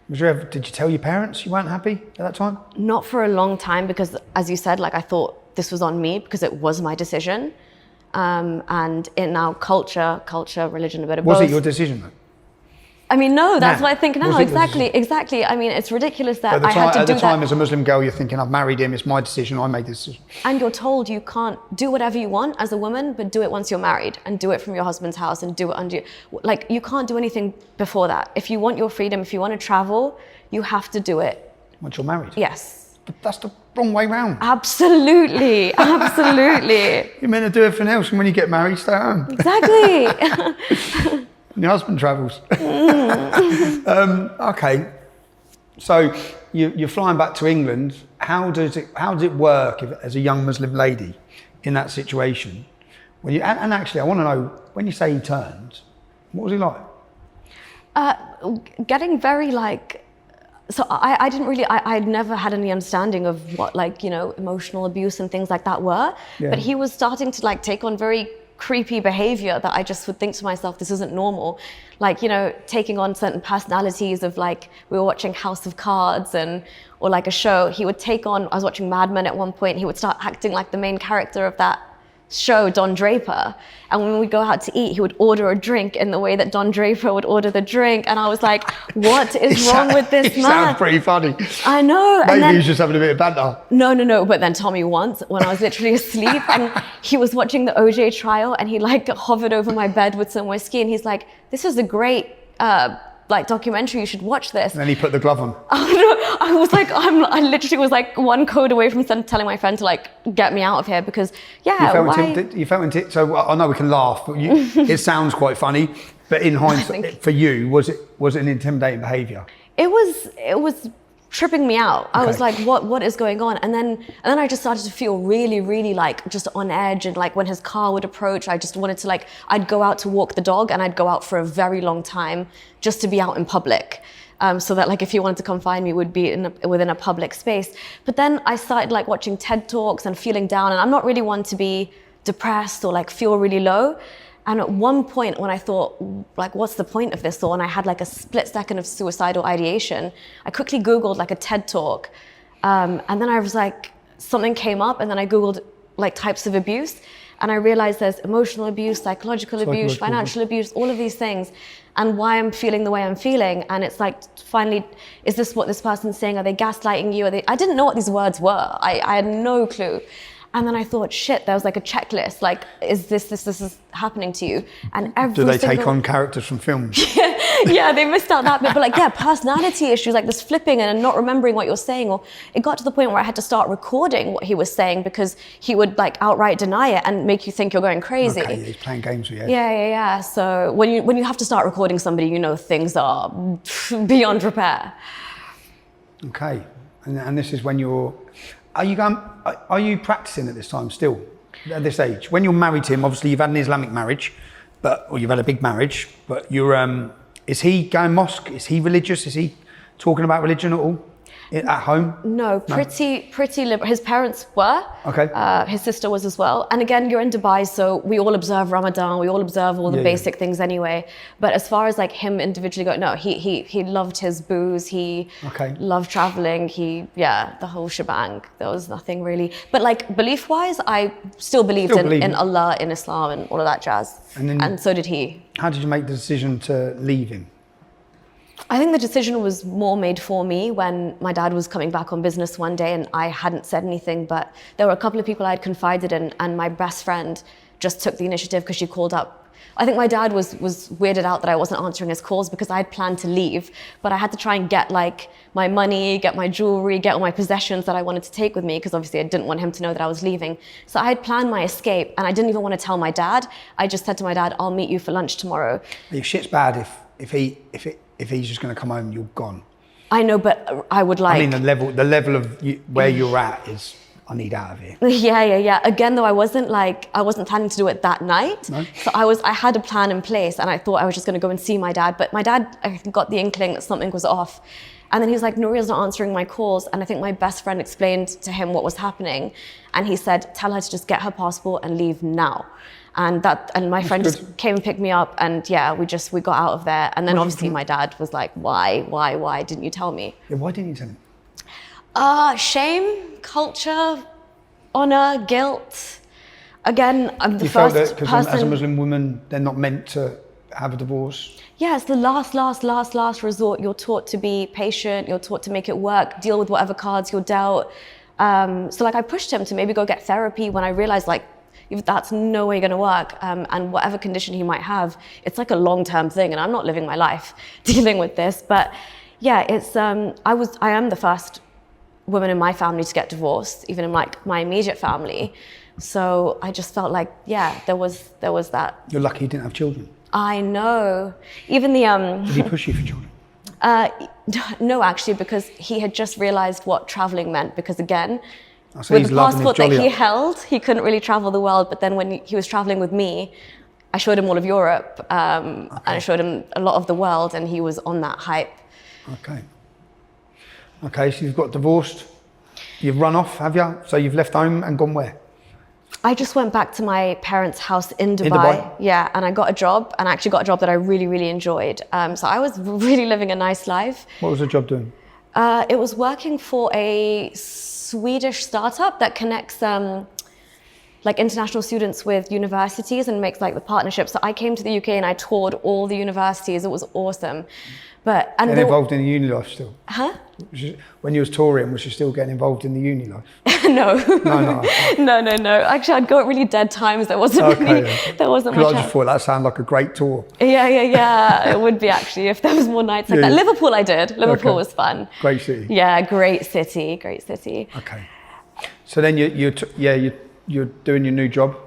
Speaker 2: Did you tell your parents you weren't happy at that time? Not
Speaker 1: for a long time, because as you said, like I thought this was on me because it was my decision. And in our culture, religion, a bit of both.
Speaker 2: Was it your decision though?
Speaker 1: I mean, no, that's what I think now. Exactly. I mean, it's ridiculous that I had to do that.
Speaker 2: At the time, as a Muslim girl, you're thinking, I've married him, it's my decision, I made this decision.
Speaker 1: And you're told you can't do whatever you want as a woman, but do it once you're married, and do it from your husband's house, and do it under... Like, you can't do anything before that. If you want your freedom, if you want to travel, you have to do it.
Speaker 2: Once you're married?
Speaker 1: Yes.
Speaker 2: But that's the wrong way round.
Speaker 1: Absolutely.
Speaker 2: You're meant to do everything else, and when you get married, stay at home.
Speaker 1: Exactly.
Speaker 2: And your husband travels. Okay. So you're flying back to England. How does it work as a young Muslim lady in that situation? And actually, I want to know, when you say he turned, what was he like?
Speaker 1: Getting very like, so I didn't really, I'd never had any understanding of what like, you know, emotional abuse and things like that were.
Speaker 2: Yeah.
Speaker 1: But he was starting to like take on very creepy behavior that I just would think to myself, this isn't normal. Like, you know, taking on certain personalities of like, we were watching House of Cards or like a show, he would take on, I was watching Mad Men at one point, he would start acting like the main character of that show, Don Draper. And when we go out to eat, he would order a drink in the way that Don Draper would order the drink. And I was like, what is wrong with this man?
Speaker 2: Sounds pretty funny.
Speaker 1: I know.
Speaker 2: Maybe
Speaker 1: and then,
Speaker 2: he was just having a bit of banter.
Speaker 1: No. But then Tommy once, when I was literally asleep and he was watching the OJ trial and he like hovered over my bed with some whiskey and he's like, this is a great like documentary, you should watch this.
Speaker 2: And then he put the glove on.
Speaker 1: Oh no, I was like, I literally was like one code away from telling my friend to like get me out of here because
Speaker 2: You felt intimidated. So I know we can laugh, but it sounds quite funny. But in hindsight, for you, was it an intimidating behaviour?
Speaker 1: It was tripping me out. I was like, what is going on? And then I just started to feel really, really like just on edge. And like when his car would approach, I just wanted to like, I'd go out to walk the dog and I'd go out for a very long time just to be out in public. So that like if he wanted to come find me, would be within a public space. But then I started like watching TED Talks and feeling down. And I'm not really one to be depressed or like feel really low. And at one point when I thought, like, what's the point of this all? And I had like a split second of suicidal ideation, I quickly Googled like a TED Talk. And then I was like, something came up and then I Googled like types of abuse. And I realized there's emotional abuse, psychological abuse, financial abuse, all of these things. And why I'm feeling the way I'm feeling. And it's like, finally, is this what this person's saying? Are they gaslighting you? I didn't know what these words were. I had no clue. And then I thought, shit, there was like a checklist, like, is this is happening to you? And
Speaker 2: Do they take on characters from films?
Speaker 1: Yeah, they missed out that bit, but like, yeah, personality issues, like this flipping and not remembering what you're saying, or it got to the point where I had to start recording what he was saying because he would like outright deny it and make you think you're going crazy.
Speaker 2: Okay, he's playing games with you.
Speaker 1: Yeah. So when you have to start recording somebody, you know things are beyond repair.
Speaker 2: Okay, and this is when are you practicing at this time still, at this age? When you're married to him, obviously you've had an Islamic marriage, or you've had a big marriage, but is he going mosque? Is he religious? Is he talking about religion at all at home?
Speaker 1: No, pretty liberal. His parents were. Okay. His sister was as well. And again, you're in Dubai, so we all observe Ramadan. We all observe all the basic things anyway. But as far as like him individually going, no, he loved his booze. He loved traveling. The whole shebang. There was nothing really. But like belief-wise, I still believed in Allah, in Islam, and all of that jazz. And so did he.
Speaker 2: How did you make the decision to leave him?
Speaker 1: I think the decision was more made for me when my dad was coming back on business one day and I hadn't said anything, but there were a couple of people I had confided in and my best friend just took the initiative because she called up. I think my dad was weirded out that I wasn't answering his calls because I had planned to leave, but I had to try and get like my money, get my jewelry, get all my possessions that I wanted to take with me because obviously I didn't want him to know that I was leaving. So I had planned my escape and I didn't even want to tell my dad. I just said to my dad, I'll meet you for lunch tomorrow.
Speaker 2: If shit's bad, if he's just going to come home, you're gone.
Speaker 1: I know, but I would like...
Speaker 2: I mean, the level of where you're at is, I need out of here.
Speaker 1: Yeah. Again, though, I wasn't planning to do it that night.
Speaker 2: No?
Speaker 1: So I had a plan in place and I thought I was just going to go and see my dad. But my dad, I got the inkling that something was off. And then he was like, Nuriyah's not answering my calls. And I think my best friend explained to him what was happening. And he said, tell her to just get her passport and leave now. And my friend just came and picked me up and yeah, we got out of there. And then obviously my dad was like, why didn't you tell me?
Speaker 2: Yeah, why didn't you tell me?
Speaker 1: Shame, culture, honor, guilt. Again, I'm the
Speaker 2: You
Speaker 1: first
Speaker 2: felt that because
Speaker 1: person...
Speaker 2: as a Muslim woman, they're not meant to have a divorce?
Speaker 1: Yeah, it's the last resort. You're taught to be patient, you're taught to make it work, deal with whatever cards you're dealt. So like I pushed him to maybe go get therapy when I realized like, if that's no way going to work, and whatever condition he might have, it's like a long-term thing, and I'm not living my life dealing with this. But yeah, it's I am the first woman in my family to get divorced, even in like my immediate family. So I just felt like, yeah, there was that.
Speaker 2: You're lucky you didn't have children.
Speaker 1: I know. Even the
Speaker 2: Did he push you for children?
Speaker 1: No, actually, because he had just realized what traveling meant. Because again,
Speaker 2: So
Speaker 1: with
Speaker 2: he's
Speaker 1: the
Speaker 2: loving his
Speaker 1: passport that
Speaker 2: jolly
Speaker 1: he
Speaker 2: up.
Speaker 1: held, he couldn't really travel the world. But then when he was traveling with me, I showed him all of Europe, and I showed him a lot of the world, and he was on that hype.
Speaker 2: Okay. Okay, so you've got divorced. You've run off, have you? So you've left home and gone where?
Speaker 1: I just went back to my parents' house in Dubai.
Speaker 2: Dubai?
Speaker 1: Yeah, and I got a job, and I actually got a job that I really, really enjoyed. So I was really living a nice life.
Speaker 2: What was the job doing?
Speaker 1: It was working for a Swedish startup that connects like international students with universities and makes like the partnerships. So I came to the UK and I toured all the universities. It was awesome. And
Speaker 2: involved in the uni life still?
Speaker 1: Huh?
Speaker 2: When you was touring, was you still getting involved in the uni life?
Speaker 1: No.
Speaker 2: No.
Speaker 1: No. Actually, I'd go at really dead times. There wasn't there wasn't
Speaker 2: Because
Speaker 1: much.
Speaker 2: I just thought that sounded like a great tour.
Speaker 1: Yeah. It would be actually if there was more nights like that. Liverpool, I did. Liverpool was fun.
Speaker 2: Great city.
Speaker 1: Yeah, great city.
Speaker 2: Okay. So then you're doing your new job.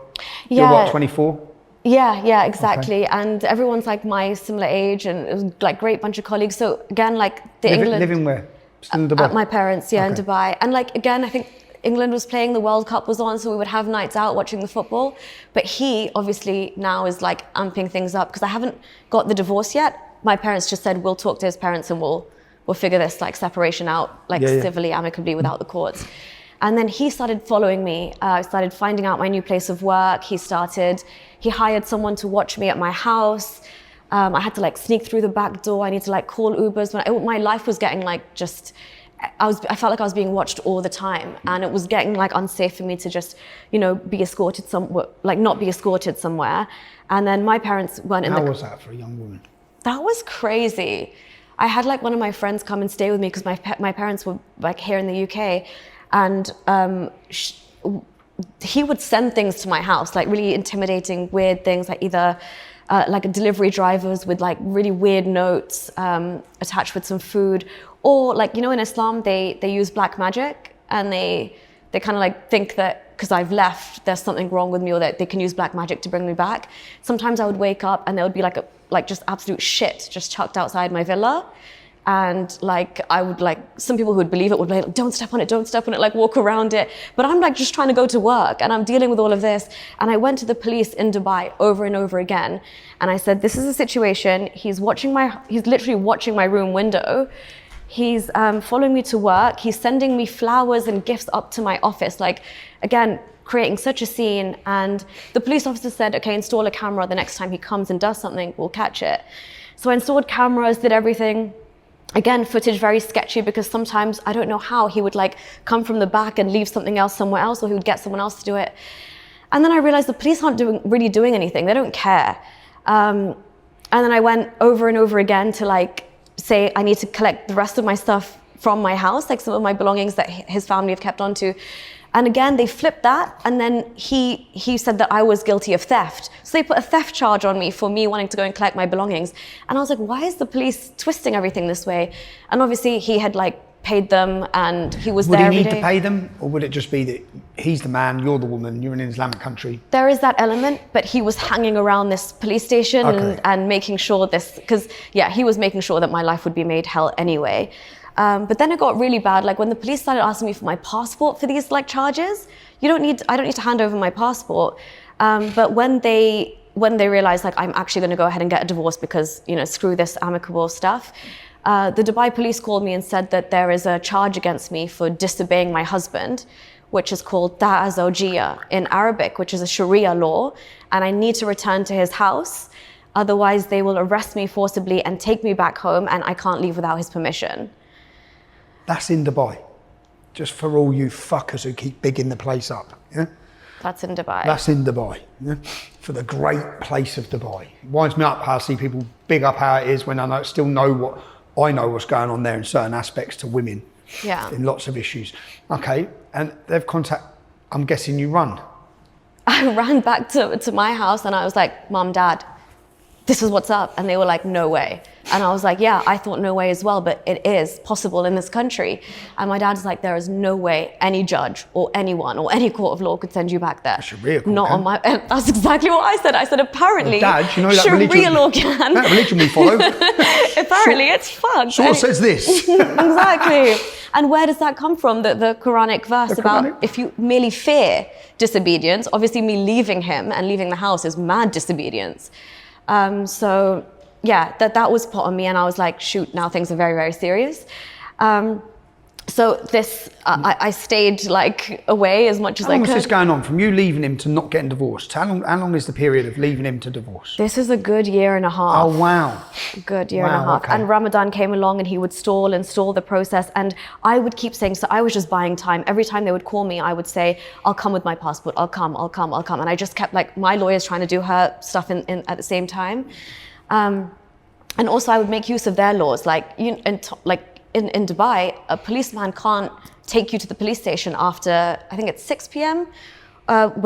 Speaker 1: Yeah.
Speaker 2: You're what, 24?
Speaker 1: Yeah, exactly. Okay. And everyone's like my similar age, and it was like great bunch of colleagues. So again, like
Speaker 2: Living where? Still in Dubai?
Speaker 1: At my parents, in Dubai. And like again, I think England was playing, the World Cup was on, so we would have nights out watching the football. But he obviously now is like amping things up because I haven't got the divorce yet. My parents just said we'll talk to his parents and we'll figure this like separation out like civilly, amicably, without the courts. And then he started following me, started finding out my new place of work. He hired someone to watch me at my house. I had to like sneak through the back door. I need to like call Ubers. My life was getting like I felt like I was being watched all the time, and it was getting like unsafe for me to just, be escorted not be escorted somewhere. And then my parents weren't in the...
Speaker 2: How was that for a young woman?
Speaker 1: That was crazy. I had like one of my friends come and stay with me because my parents were like here in the UK. And he would send things to my house, like really intimidating, weird things, like either like delivery drivers with like really weird notes attached with some food, or like, in Islam, they use black magic, and they kind of like think that because I've left, there's something wrong with me, or that they can use black magic to bring me back. Sometimes I would wake up and there would be like just absolute shit just chucked outside my villa. And like, I would like, some people who would believe it would be like, don't step on it, like walk around it. But I'm like just trying to go to work and I'm dealing with all of this. And I went to the police in Dubai over and over again. And I said, this is a situation. He's literally watching my room window. He's following me to work. He's sending me flowers and gifts up to my office. Like, again, creating such a scene. And the police officer said, okay, install a camera. The next time he comes and does something, we'll catch it. So I installed cameras, did everything. Again, footage very sketchy because sometimes I don't know how he would like come from the back and leave something else somewhere else, or he would get someone else to do it. And then I realized the police aren't really doing anything. They don't care. And then I went over and over again to like say I need to collect the rest of my stuff from my house, like some of my belongings that his family have kept onto. And again, they flipped that, and then he said that I was guilty of theft. So they put a theft charge on me for me wanting to go and collect my belongings. And I was like, why is the police twisting everything this way? And obviously he had like paid them and he was there every day.
Speaker 2: Would he need to pay them, or would it just be that he's the man, you're the woman, you're in an Islamic country?
Speaker 1: There is that element, but he was hanging around this police station and making sure because he was making sure that my life would be made hell anyway. But then it got really bad. Like when the police started asking me for my passport for these like charges, I don't need to hand over my passport. But when they realized like I'm actually going to go ahead and get a divorce because screw this amicable stuff, the Dubai police called me and said that there is a charge against me for disobeying my husband, which is called Ta'a Zawjiyya in Arabic, which is a Sharia law, and I need to return to his house. Otherwise, they will arrest me forcibly and take me back home, and I can't leave without his permission.
Speaker 2: That's in Dubai. Just for all you fuckers who keep bigging the place up. Yeah?
Speaker 1: That's in Dubai.
Speaker 2: That's in Dubai. Yeah? For the great place of Dubai. It winds me up how I see people big up how it is when I still know what's going on there in certain aspects to women.
Speaker 1: Yeah.
Speaker 2: In lots of issues. Okay, and they've I'm guessing you run.
Speaker 1: I ran back to my house and I was like, Mom, Dad, this is what's up. And they were like, no way. And I was like, yeah, I thought no way as well, but it is possible in this country. And my dad's like, there is no way any judge or anyone or any court of law could send you back there.
Speaker 2: Sharia court
Speaker 1: Not
Speaker 2: can.
Speaker 1: on my. And that's exactly what I said. I said, apparently,
Speaker 2: Dad, you know that
Speaker 1: Sharia
Speaker 2: religion,
Speaker 1: law can.
Speaker 2: That religion we follow.
Speaker 1: apparently it's fucked.
Speaker 2: Source says this.
Speaker 1: Exactly. And where does that come from? The Quranic verse about
Speaker 2: Quranic?
Speaker 1: if you merely fear disobedience, obviously me leaving him and leaving the house is mad disobedience. So yeah, that was put on me, and I was like, shoot, now things are very, very serious. So this, I stayed like away as much as I could.
Speaker 2: How long is this going on? From you leaving him to not getting divorced? How long is the period of leaving him to divorce?
Speaker 1: This is a good year and a half.
Speaker 2: Oh, wow.
Speaker 1: Good year and a half.
Speaker 2: Okay.
Speaker 1: And Ramadan came along and he would stall the process. And I would keep saying, so I was just buying time. Every time they would call me, I would say, I'll come with my passport. I'll come. And I just kept like, my lawyer's trying to do her stuff at the same time. And also I would make use of their laws. In Dubai, a policeman can't take you to the police station after, I think it's 6 p.m.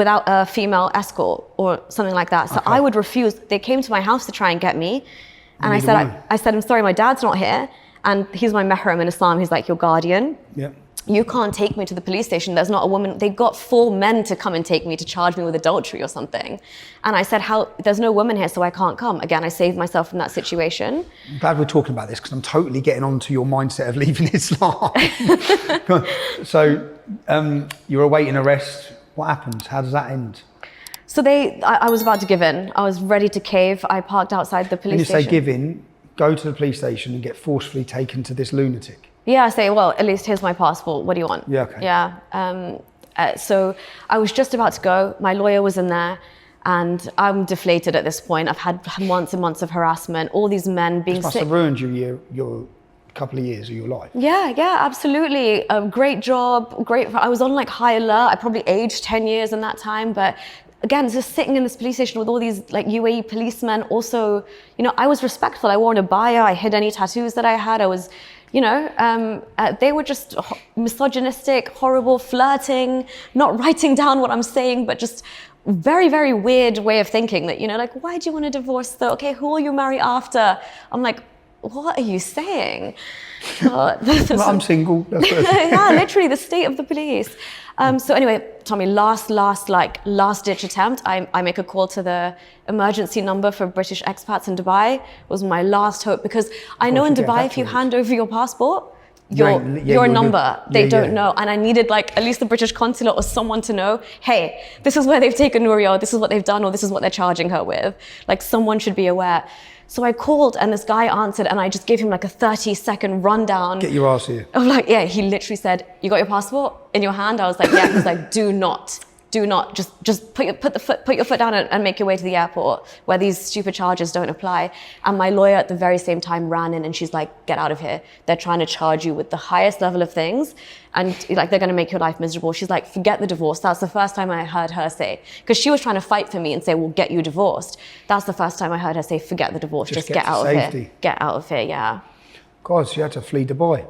Speaker 1: Without a female escort or something like that. So
Speaker 2: Okay.
Speaker 1: I would refuse. They came to my house to try and get me. And I said, I'm sorry, my dad's not here. And he's my mahram in Islam. He's like your guardian.
Speaker 2: Yeah.
Speaker 1: You can't take me to the police station. There's not a woman. They got 4 men to come and take me to charge me with adultery or something. And I said, there's no woman here, so I can't come. Again, I saved myself from that situation.
Speaker 2: I'm glad we're talking about this because I'm totally getting onto your mindset of leaving Islam. So you're awaiting arrest. What happens? How does that end?
Speaker 1: So I was about to give in. I was ready to cave. I parked outside the police station.
Speaker 2: When you say give in, go to the police station and get forcefully taken to this lunatic.
Speaker 1: Yeah, I say, well, at least here's my passport. What do you want?
Speaker 2: Yeah, okay.
Speaker 1: Yeah. So I was just about to go. My lawyer was in there, and I'm deflated at this point. I've had months and months of harassment. All these men being
Speaker 2: This must
Speaker 1: sick.
Speaker 2: have ruined your couple of years of your life.
Speaker 1: Yeah, absolutely. A great job, I was on like high alert. I probably aged 10 years in that time, but again, just sitting in this police station with all these like UAE policemen. Also, I was respectful. I wore a abaya. I hid any tattoos that I had. I was, they were just misogynistic, horrible, flirting, not writing down what I'm saying, but just very, very weird way of thinking that, like, why do you want a divorce though? Okay, who will you marry after? I'm like, what are you saying?
Speaker 2: Well, I'm single.
Speaker 1: Yeah, literally the state of the police. So anyway, Tommy, last ditch attempt. I make a call to the emergency number for British expats in Dubai. It was my last hope because I know in Dubai if you hand over your passport, your number, they don't know. And I needed like at least the British consulate or someone to know, hey, this is where they've taken Nuriyah, this is what they've done, or this is what they're charging her with. Like someone should be aware. So I called and this guy answered and I just gave him like a 30-second rundown.
Speaker 2: Get your ass here.
Speaker 1: I'm like, yeah, he literally said, you got your passport in your hand? I was like, yeah. He's like, do not, just put your foot down and make your way to the airport where these stupid charges don't apply. And my lawyer at the very same time ran in and she's like, get out of here. They're trying to charge you with the highest level of things. And like, they're going to make your life miserable. She's like, forget the divorce. That's the first time I heard her say, because she was trying to fight for me and say, we'll get you divorced. That's the first time I heard her say, forget the divorce. Just get out of here. Get out of here, yeah.
Speaker 2: God, so you had to flee Dubai.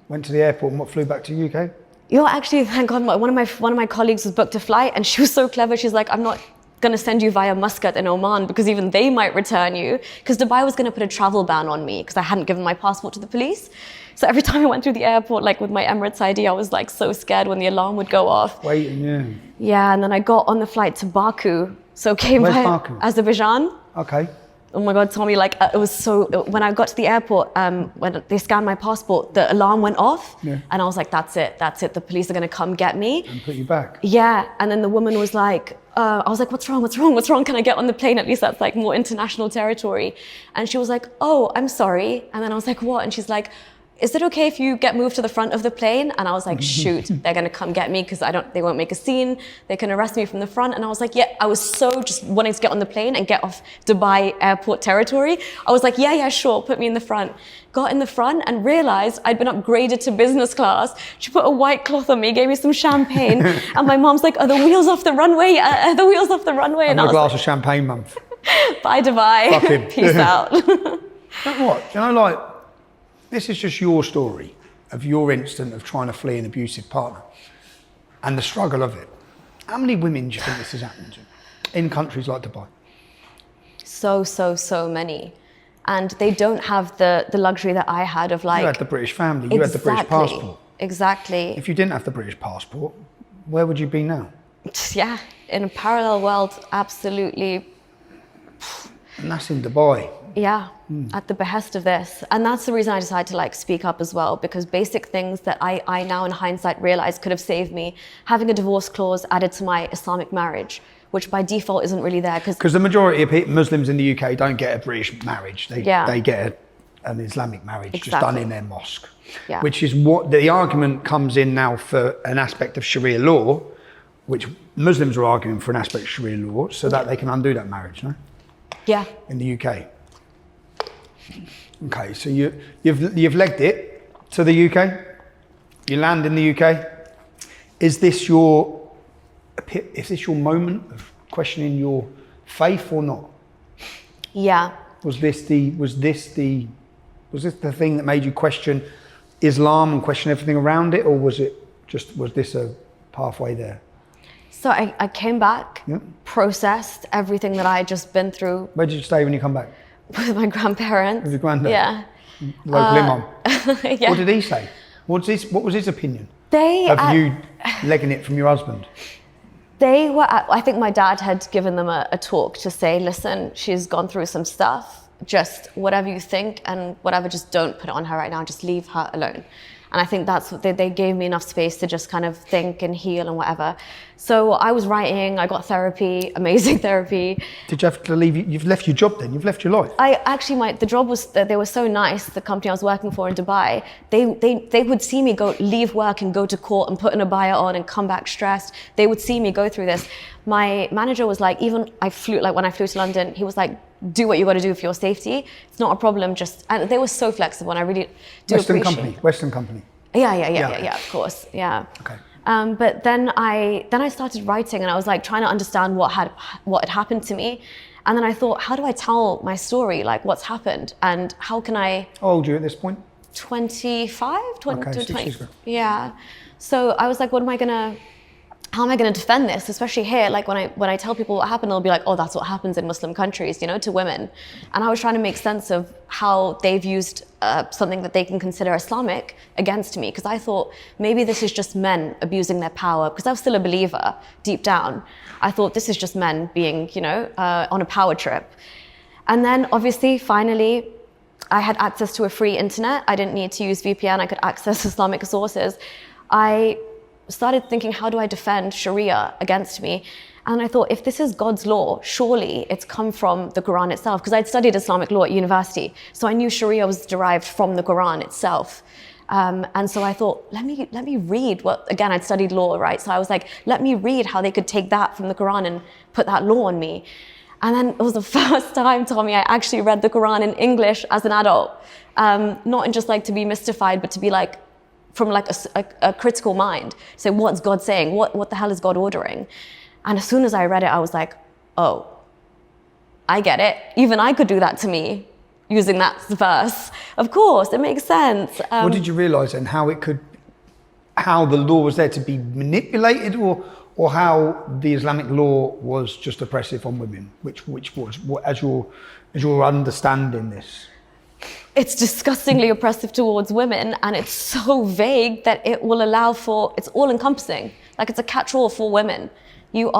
Speaker 2: Went to the airport and flew back to UK?
Speaker 1: Actually, thank God, one of my colleagues was booked a flight and she was so clever. She's like, I'm not going to send you via Muscat in Oman because even they might return you. Because Dubai was going to put a travel ban on me because I hadn't given my passport to the police. So every time I went through the airport, like with my Emirates ID, I was like so scared when the alarm would go off.
Speaker 2: Waiting, yeah.
Speaker 1: Yeah, and then I got on the flight to Baku. So came
Speaker 2: Where's
Speaker 1: by
Speaker 2: Baku?
Speaker 1: Azerbaijan.
Speaker 2: Okay.
Speaker 1: Oh my God, Tommy, like it was so, when I got to the airport, when they scanned my passport, the alarm went off.
Speaker 2: Yeah.
Speaker 1: And I was like, that's it. The police are gonna come get me.
Speaker 2: And put you back.
Speaker 1: Yeah, and then the woman was like, I was like, what's wrong? Can I get on the plane? At least that's like more international territory. And she was like, oh, I'm sorry. And then I was like, what? And she's like, is it okay if you get moved to the front of the plane? And I was like, shoot, they're gonna come get me because they won't make a scene. They can arrest me from the front. And I was like, yeah, I was so just wanting to get on the plane and get off Dubai airport territory. I was like, yeah, sure, put me in the front. Got in the front and realized I'd been upgraded to business class. She put a white cloth on me, gave me some champagne. And my mom's like, are the wheels off the runway? Are the wheels off the runway?
Speaker 2: And a glass of champagne, mum.
Speaker 1: Bye, Dubai.
Speaker 2: Fuck him.
Speaker 1: Peace out.
Speaker 2: What? This is just your story of your instant of trying to flee an abusive partner and the struggle of it. How many women do you think this has happened to in countries like Dubai?
Speaker 1: So many. And they don't have the luxury that I had of like...
Speaker 2: You had the British family, you had the British passport.
Speaker 1: Exactly.
Speaker 2: If you didn't have the British passport, where would you be now?
Speaker 1: Yeah, in a parallel world, absolutely.
Speaker 2: And that's in Dubai.
Speaker 1: Yeah, at the behest of this. And that's the reason I decided to like speak up as well, because basic things that I now in hindsight realize could have saved me, having a divorce clause added to my Islamic marriage, which by default isn't really there.
Speaker 2: Because the majority of Muslims in the UK don't get a British marriage. They get an Islamic marriage just done in their mosque.
Speaker 1: Yeah.
Speaker 2: Which is what the argument comes in now for an aspect of Sharia law, which Muslims are arguing for an aspect of Sharia law so that they can undo that marriage, no?
Speaker 1: Yeah.
Speaker 2: In the UK. Okay, so you've legged it to the UK. You land in the UK. Is this your moment of questioning your faith or not?
Speaker 1: Yeah.
Speaker 2: Was this the thing that made you question Islam and question everything around it, or was this a pathway there?
Speaker 1: So I came back, processed everything that I had just been through.
Speaker 2: Where did you stay when you come back?
Speaker 1: With my grandparents.
Speaker 2: With your granddad?
Speaker 1: Yeah.
Speaker 2: Local imam?
Speaker 1: Yeah.
Speaker 2: What did he say? What was his opinion
Speaker 1: of
Speaker 2: you legging it from your husband?
Speaker 1: They were, I think my dad had given them a talk to say, listen, she's gone through some stuff. Just whatever you think and whatever, just don't put it on her right now. Just leave her alone. And I think that's what they gave me enough space to just kind of think and heal and whatever. So I was writing, I got therapy, amazing therapy.
Speaker 2: Did you have to leave? You've left your job then? You've left your life?
Speaker 1: The job was, they were so nice, the company I was working for in Dubai, they would see me leave work and go to court and put an abaya on and come back stressed. They would see me go through this. My manager was like, when I flew to London, he was like, do what you got to do for your safety. It's not a problem. And they were so flexible, and I really do appreciate.
Speaker 2: Western company.
Speaker 1: Yeah, of course, yeah.
Speaker 2: Okay.
Speaker 1: But then I started writing, and I was like trying to understand what had happened to me, and then I thought, how do I tell my story, like what's happened, and how can I?
Speaker 2: How old are you at this point?
Speaker 1: 25, 20,
Speaker 2: okay,
Speaker 1: 20.
Speaker 2: 6 years ago.
Speaker 1: Yeah. So I was like, how am I going to defend this, especially here? Like when I tell people what happened, they'll be like, oh, that's what happens in Muslim countries, to women. And I was trying to make sense of how they've used something that they can consider Islamic against me, because I thought maybe this is just men abusing their power, because I was still a believer deep down. I thought this is just men being, on a power trip. And then obviously, finally, I had access to a free internet. I didn't need to use VPN. I could access Islamic sources. I started thinking, how do I defend Sharia against me? And I thought, if this is God's law, surely it's come from the Quran itself, because I'd studied Islamic law at university, so I knew Sharia was derived from the Quran itself. And so I thought, let me read again, I'd studied law, right? So I was like, let me read how they could take that from the Quran and put that law on me. And then it was the first time, Tommy, I actually read the Quran in English as an adult. Not in just like to be mystified, but to be like, from like a critical mind. So what's God saying? What the hell is God ordering? And as soon as I read it, I was like, oh, I get it. Even I could do that to me using that verse. Of course, it makes sense.
Speaker 2: What did you realise then? How the law was there to be manipulated, or how the Islamic law was just oppressive on women? Which was, as you're understanding this?
Speaker 1: It's disgustingly oppressive towards women, and it's so vague that it will allow for, it's all encompassing. Like it's a catch-all for women. You're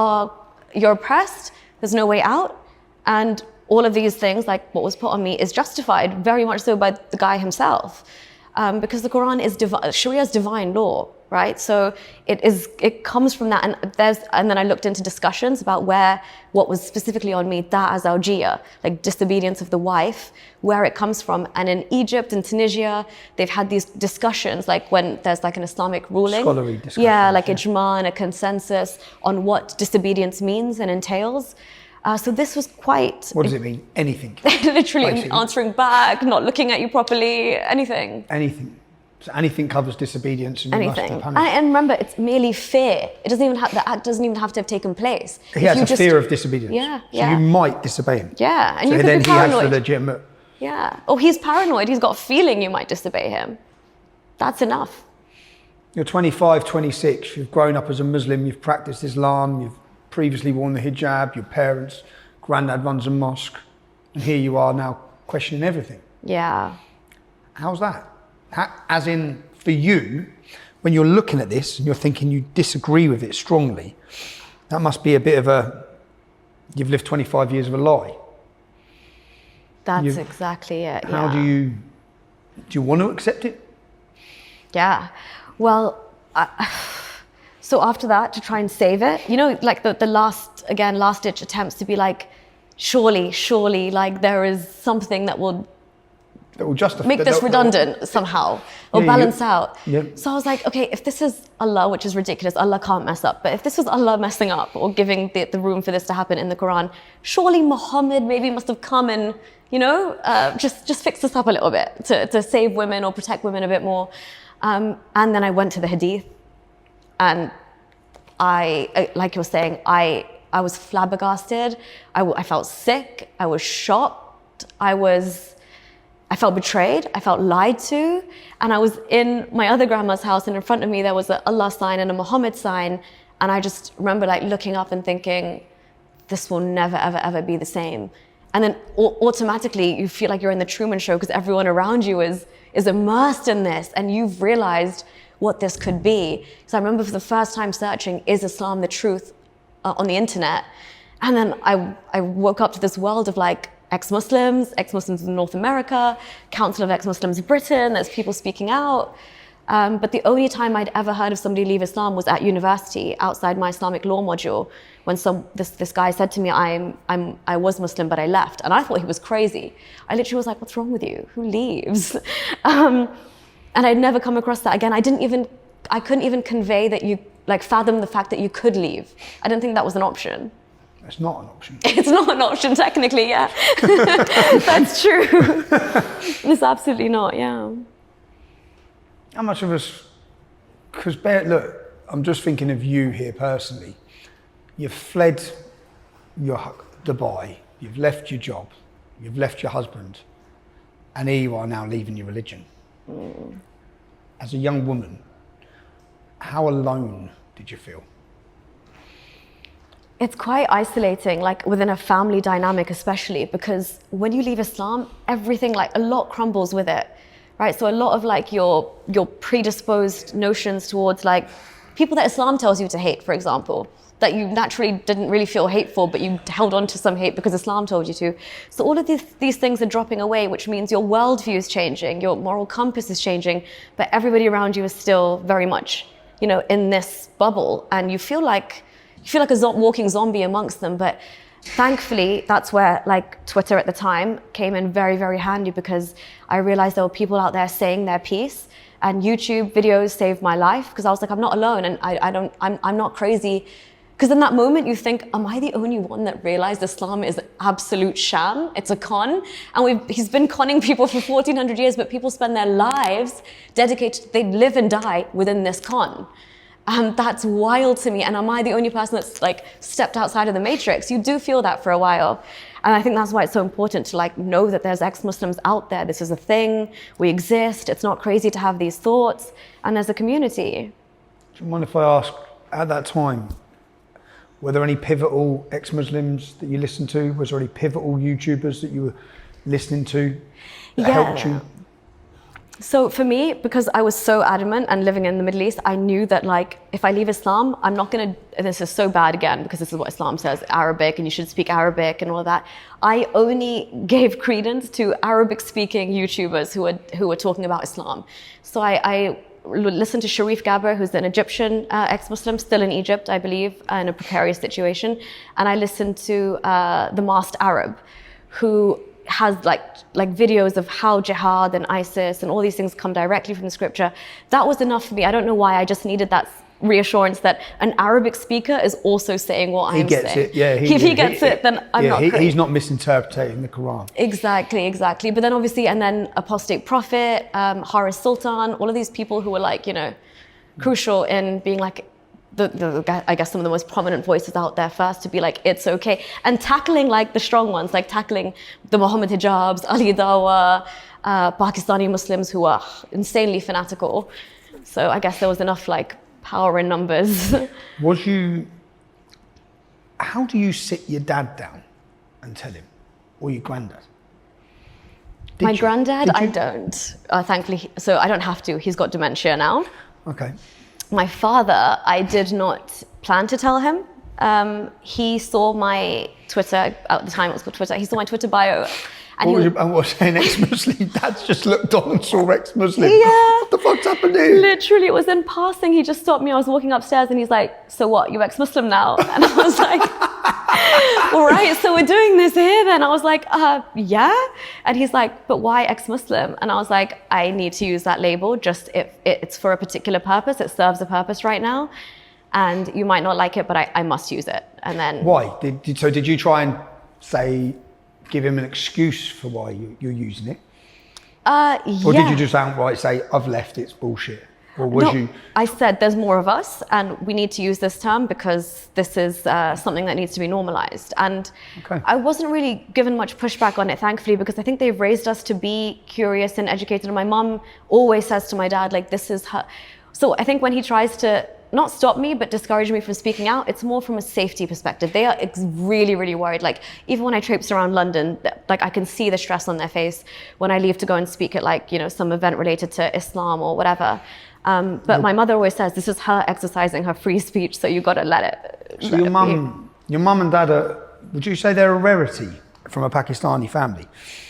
Speaker 1: oppressed, there's no way out, and all of these things, like what was put on me, is justified very much so by the guy himself. Because the Quran is Sharia's divine law, right? So it comes from that, and then I looked into discussions about what was specifically on me, da'a zawjiyya, like disobedience of the wife, where it comes from. And in Egypt and Tunisia, they've had these discussions, like when there's like an Islamic ruling.
Speaker 2: Scholarly discussions.
Speaker 1: Yeah, like ijma and a consensus on what disobedience means and entails. So this was quite...
Speaker 2: What does it mean? Anything?
Speaker 1: Literally
Speaker 2: basically.
Speaker 1: Answering back, not looking at you properly, anything.
Speaker 2: Anything. So anything covers disobedience and you must be punished.
Speaker 1: And remember, it's merely fear. It doesn't even have, the act doesn't even have to have taken place.
Speaker 2: He has a fear of disobedience.
Speaker 1: Yeah,
Speaker 2: So you might disobey him.
Speaker 1: Yeah, and
Speaker 2: so
Speaker 1: you could
Speaker 2: then
Speaker 1: be paranoid.
Speaker 2: he has the legitimate...
Speaker 1: Yeah. Oh, he's paranoid. He's got a feeling you might disobey him. That's enough.
Speaker 2: You're 25, 26. You've grown up as a Muslim. You've practiced Islam. You've previously worn the hijab. Your parents, granddad runs a mosque. And here you are now questioning everything.
Speaker 1: Yeah.
Speaker 2: How's that? As in, for you, when you're looking at this and you're thinking you disagree with it strongly, that must be a bit of you've lived 25 years of a lie.
Speaker 1: That's exactly it.
Speaker 2: How
Speaker 1: yeah.
Speaker 2: do you want to accept it?
Speaker 1: Yeah. Well, so after that, to try and save it, you know, like the last ditch attempts to be like, surely, like there is something that will
Speaker 2: Justify,
Speaker 1: make this redundant somehow or balance out.
Speaker 2: Yeah.
Speaker 1: So I was like, okay, if this is Allah, which is ridiculous, Allah can't mess up. But if this was Allah messing up or giving the room for this to happen in the Quran, surely Muhammad maybe must have come and, you know, just fix this up a little bit to save women or protect women a bit more. And then I went to the Hadith, and I like you were saying, I was flabbergasted. I felt sick. I was shocked. I felt betrayed, I felt lied to, and I was in my other grandma's house, and in front of me there was an Allah sign and a Muhammad sign, and I just remember like looking up and thinking, this will never, ever be the same. And then automatically you feel like you're in the Truman Show because everyone around you is immersed in this, and you've realized what this could be. So I remember for the first time searching, is Islam the truth on the internet? And then I woke up to this world of like, ex-Muslims in North America, Council of Ex-Muslims Britain, there's people speaking out. But the only time I'd ever heard of somebody leave Islam was at university, outside my Islamic law module, when this guy said to me, I was Muslim, but I left. And I thought he was crazy. I literally was like, what's wrong with you? Who leaves? And I'd never come across that again. I couldn't even convey that fathom the fact that you could leave. I didn't think that was an option.
Speaker 2: It's not an option.
Speaker 1: It's not an option, technically, yeah. That's true. It's absolutely not, yeah.
Speaker 2: How much of us, because look, I'm just thinking of you here personally. You've fled Dubai, you've left your job, you've left your husband, and here you are now leaving your religion. As a young woman, how alone did you feel?
Speaker 1: It's quite isolating, like within a family dynamic especially, because when you leave Islam, everything, like a lot crumbles with it, right? So a lot of like your predisposed notions towards like people that Islam tells you to hate, for example, that you naturally didn't really feel hate for, but you held on to some hate because Islam told you to. So all of these things are dropping away, which means your worldview is changing, your moral compass is changing, but everybody around you is still very much, you know, in this bubble, and you feel like a walking zombie amongst them. But thankfully, that's where like Twitter at the time came in very, very handy, because I realized there were people out there saying their piece, and YouTube videos saved my life, because I was like, I'm not alone, and I'm not crazy. Because in that moment you think, am I the only one that realized Islam is absolute sham? It's a con. And he's been conning people for 1400 years, but people spend their lives dedicated, they live and die within this con. That's wild to me. And am I the only person that's like stepped outside of the matrix? You do feel that for a while. And I think that's why it's so important to like know that there's ex-Muslims out there. This is a thing, we exist. It's not crazy to have these thoughts, and there's a community.
Speaker 2: Do you mind if I ask, at that time, were there any pivotal ex-Muslims that you listened to? Was there any pivotal YouTubers that you were listening to that helped you?
Speaker 1: So for me, because I was so adamant and living in the Middle East, I knew that like, if I leave Islam, I'm not gonna, this is so bad again, because this is what Islam says, Arabic, and you should speak Arabic and all of that. I only gave credence to Arabic speaking YouTubers who were talking about Islam. So I listened to Sharif Gabber, who's an Egyptian ex-Muslim, still in Egypt, I believe, in a precarious situation. And I listened to the Masked Arab, who has like videos of how jihad and ISIS and all these things come directly from the scripture. That was enough for me. I don't know why, I just needed that reassurance that an Arabic speaker is also saying what I'm saying.
Speaker 2: He gets it, yeah.
Speaker 1: If he gets it, then I'm not crazy.
Speaker 2: He's not misinterpreting the Quran.
Speaker 1: Exactly. But then obviously, and then Apostate Prophet, Haris Sultan, all of these people who were like, you know, crucial in being like, I guess some of the most prominent voices out there first to be like, it's okay. And tackling like the strong ones, like tackling the Muhammad hijabs, Ali Dawa, Pakistani Muslims who are insanely fanatical. So I guess there was enough like power in numbers.
Speaker 2: How do you sit your dad down and tell him, or your granddad?
Speaker 1: My granddad, I don't, thankfully. So I don't have to, he's got dementia now.
Speaker 2: Okay.
Speaker 1: My father, I did not plan to tell him. He saw my Twitter, at the time it was called Twitter, he saw my Twitter bio, And
Speaker 2: what was saying ex-Muslim? Dad's just looked on and saw ex-Muslim.
Speaker 1: Yeah.
Speaker 2: What the fuck's happening?
Speaker 1: Literally, it was in passing. He just stopped me. I was walking upstairs and he's like, so what, you ex-Muslim now? And I was like, all right, so we're doing this here then. I was like, yeah. And he's like, but why ex-Muslim? And I was like, I need to use that label just if it's for a particular purpose. It serves a purpose right now. And you might not like it, but I must use it. And then...
Speaker 2: Why? Did you try and say, give him an excuse for why you're using it?
Speaker 1: Yeah.
Speaker 2: Or did you just outright say, I've left, it's bullshit? Or was you...
Speaker 1: I said there's more of us and we need to use this term because this is something that needs to be normalized. And I wasn't really given much pushback on it, thankfully, because I think they've raised us to be curious and educated. And my mum always says to my dad, like, this is her. So I think when he tries to not stop me, but discourage me from speaking out, it's more from a safety perspective. They are really, really worried. Like, even when I traipse around London, like, I can see the stress on their face when I leave to go and speak at, like, you know, some event related to Islam or whatever. But my mother always says, this is her exercising her free speech, so you got to let it.
Speaker 2: So your mum and dad are, would you say they're a rarity from a Pakistani family?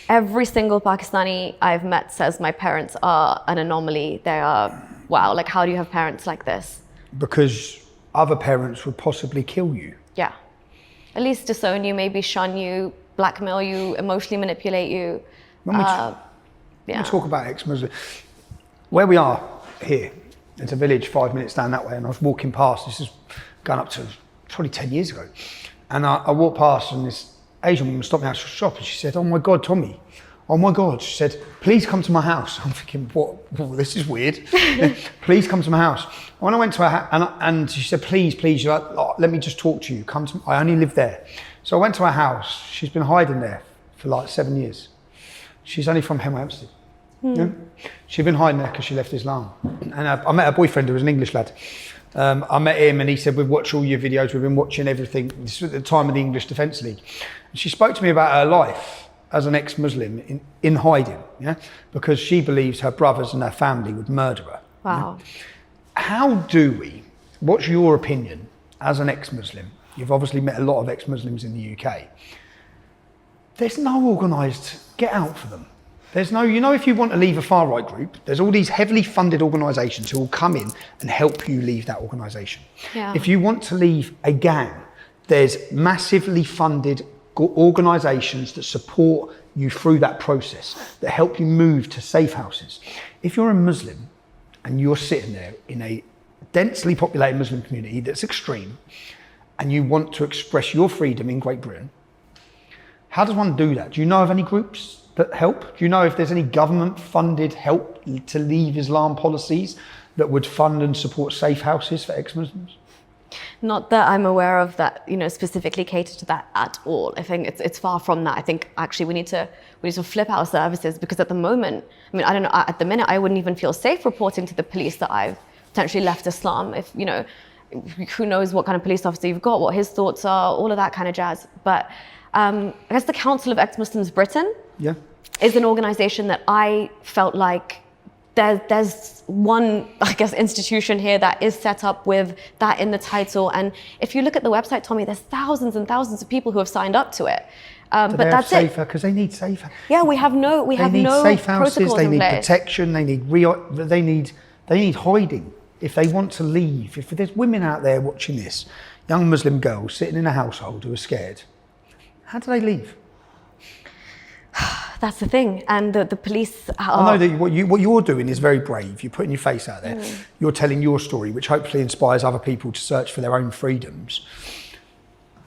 Speaker 1: Every single Pakistani I've met says my parents are an anomaly. They are, wow, like, how do you have parents like this?
Speaker 2: Because other parents would possibly kill you.
Speaker 1: Yeah. At least disown you, maybe shun you, blackmail you, emotionally manipulate you.
Speaker 2: When we talk about ex-Muslim, where we are here, it's a village 5 minutes down that way, and I was walking past, this is going up to probably 10 years ago, and I walked past and this Asian woman stopped me outside the shop and she said, oh my God, Tommy, oh my God. She said, please come to my house. I'm thinking, what? Oh, this is weird. Please come to my house. And when I went to her house, and she said, please, like, oh, let me just talk to you. I only live there. So I went to her house. She's been hiding there for like 7 years. She's only from Hempstead. Yeah? She'd been hiding there because she left Islam. And I met her boyfriend, who was an English lad. I met him and he said, we've watched all your videos, we've been watching everything. This was at the time of the English Defence League. And she spoke to me about her life as an ex-Muslim in hiding, yeah, because she believes her brothers and her family would murder her.
Speaker 1: Wow.
Speaker 2: Yeah? How do we, what's your opinion as an ex-Muslim? You've obviously met a lot of ex-Muslims in the UK. There's no organised get out for them. There's no, you know, if you want to leave a far right group, there's all these heavily funded organisations who will come in and help you leave that organisation.
Speaker 1: Yeah.
Speaker 2: If you want to leave a gang, there's massively funded organisations that support you through that process, that help you move to safe houses. If you're a Muslim and you're sitting there in a densely populated Muslim community that's extreme, and you want to express your freedom in Great Britain, how does one do that? Do you know of any groups that help? Do you know if there's any government-funded help to leave Islam policies that would fund and support safe houses for ex-Muslims?
Speaker 1: Not that I'm aware of that, you know, specifically cater to that at all. I think it's far from that. I think actually we need to flip our services, because at the moment, I mean, I don't know, at the minute I wouldn't even feel safe reporting to the police that I've potentially left Islam. If, you know, who knows what kind of police officer you've got, what his thoughts are, all of that kind of jazz. But I guess the Council of Ex-Muslims Britain is an organisation that I felt like there's one, I guess, institution here that is set up with that in the title. And if you look at the website, Tommy, there's thousands and thousands of people who have signed up to it. But that's
Speaker 2: safer, because they need safer.
Speaker 1: Yeah, we have no
Speaker 2: safe houses. They need
Speaker 1: place.
Speaker 2: protection. They need hiding. If they want to leave, if there's women out there watching this, young Muslim girls sitting in a household who are scared, how do they leave?
Speaker 1: That's the thing, and the police are...
Speaker 2: I know that what you're doing is very brave. You're putting your face out there. You're telling your story, which hopefully inspires other people to search for their own freedoms.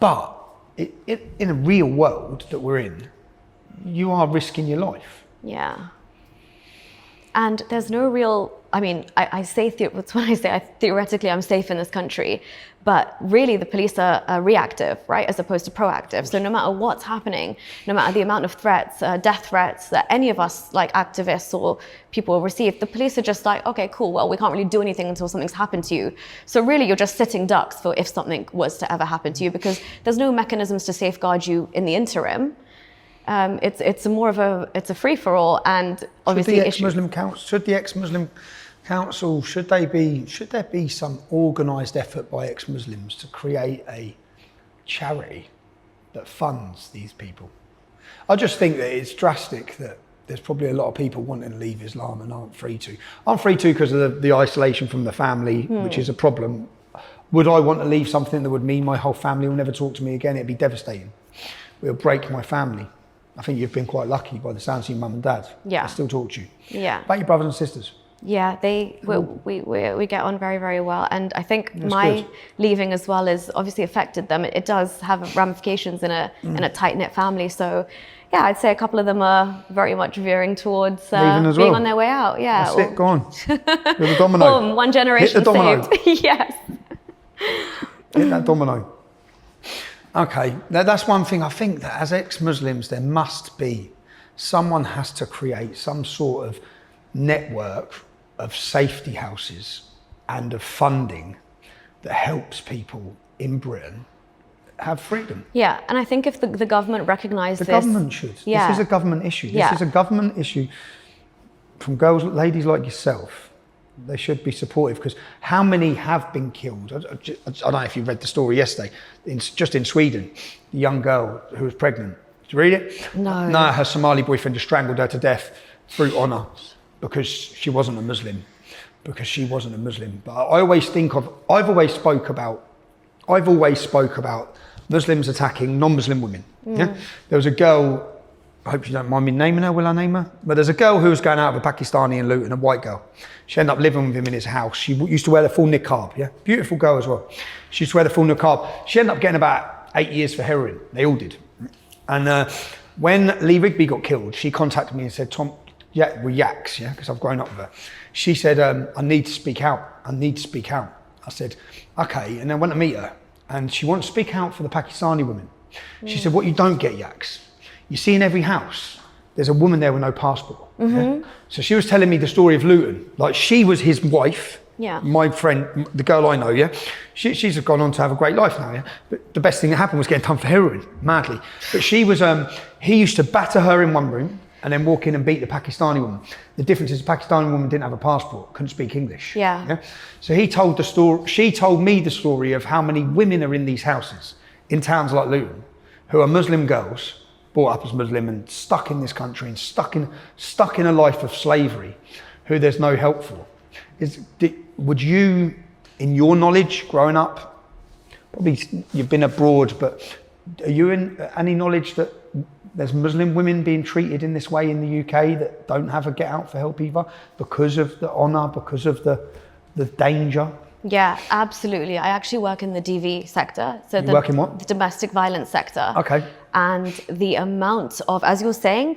Speaker 2: But in a real world that we're in, you are risking your life.
Speaker 1: Yeah. And there's no real... I mean, I say theoretically I'm safe in this country, but really the police are reactive, right, as opposed to proactive. So no matter what's happening, no matter the amount of threats, death threats that any of us, like activists or people, receive, the police are just like, okay, cool, well, we can't really do anything until something's happened to you. So really you're just sitting ducks for if something was to ever happen to you, because there's no mechanisms to safeguard you in the interim. It's more of a free-for-all, and obviously
Speaker 2: should the ex-Muslim Council, should there be some organised effort by ex-Muslims to create a charity that funds these people? I just think that it's drastic that there's probably a lot of people wanting to leave Islam and aren't free to. I'm free to because of the isolation from the family, which is a problem. Would I want to leave something that would mean my whole family will never talk to me again? It'd be devastating. It would break my family. I think you've been quite lucky by the sounds of your mum and dad.
Speaker 1: Yeah.
Speaker 2: I still talk to you.
Speaker 1: Yeah.
Speaker 2: About your brothers and sisters?
Speaker 1: Yeah, we get on very, very well. And I think
Speaker 2: That's
Speaker 1: my
Speaker 2: good.
Speaker 1: leaving as well has obviously affected them. It does have ramifications in a tight-knit family. So yeah, I'd say a couple of them are very much veering towards
Speaker 2: Leaving as
Speaker 1: being
Speaker 2: well.
Speaker 1: on their way out. Yeah.
Speaker 2: That's it, go on. You're the domino.
Speaker 1: Boom, one generation
Speaker 2: Hit the domino.
Speaker 1: saved. Yes.
Speaker 2: Hit that domino. Okay, now that's one thing. I think that as ex-Muslims, there must be, someone has to create some sort of network of safety houses and of funding that helps people in Britain have freedom.
Speaker 1: Yeah, and I think if the government recognised
Speaker 2: The
Speaker 1: this...
Speaker 2: government should.
Speaker 1: Yeah.
Speaker 2: This is a government issue. This
Speaker 1: Yeah.
Speaker 2: is a government issue from ladies like yourself. They should be supportive because how many have been killed? I don't know if you read the story yesterday, just in Sweden, the young girl who was pregnant. Did you read it?
Speaker 1: No.
Speaker 2: No, her Somali boyfriend just strangled her to death through honour because she wasn't a Muslim. But I've always spoke about Muslims attacking non-Muslim women. Yeah? There was a girl, I hope you don't mind me naming her, will I name her? But there's a girl who was going out with a Pakistani in Luton, a white girl. She ended up living with him in his house. She used to wear the full niqab, yeah? Beautiful girl as well. She used to wear the full niqab. She ended up getting about 8 years for heroin. They all did. And when Lee Rigby got killed, she contacted me and said, Tom, yeah, we're yaks, yeah, because I've grown up with her. She said, I need to speak out. I said, okay. And I went to meet her and she wanted to speak out for the Pakistani women. She said, what you don't get, yaks, you see in every house, there's a woman there with no passport. Yeah? So she was telling me the story of Luton. Like she was his wife,
Speaker 1: Yeah.
Speaker 2: my friend, the girl I know, yeah? She's gone on to have a great life now, yeah? But the best thing that happened was getting done for heroin, madly. But she was, he used to batter her in one room and then walk in and beat the Pakistani woman. The difference is the Pakistani woman didn't have a passport, couldn't speak English.
Speaker 1: Yeah.
Speaker 2: So he told the story, she told me the story of how many women are in these houses in towns like Luton who are Muslim girls, brought up as Muslim and stuck in this country and stuck in a life of slavery, who there's no help for. Would you, in your knowledge, growing up, probably you've been abroad, but are you in any knowledge that there's Muslim women being treated in this way in the UK that don't have a get out for help either because of the honour, because of the danger?
Speaker 1: Yeah, absolutely. I actually work in the DV sector. So
Speaker 2: You work in what?
Speaker 1: The domestic violence sector.
Speaker 2: Okay.
Speaker 1: And the amount of, as you were saying,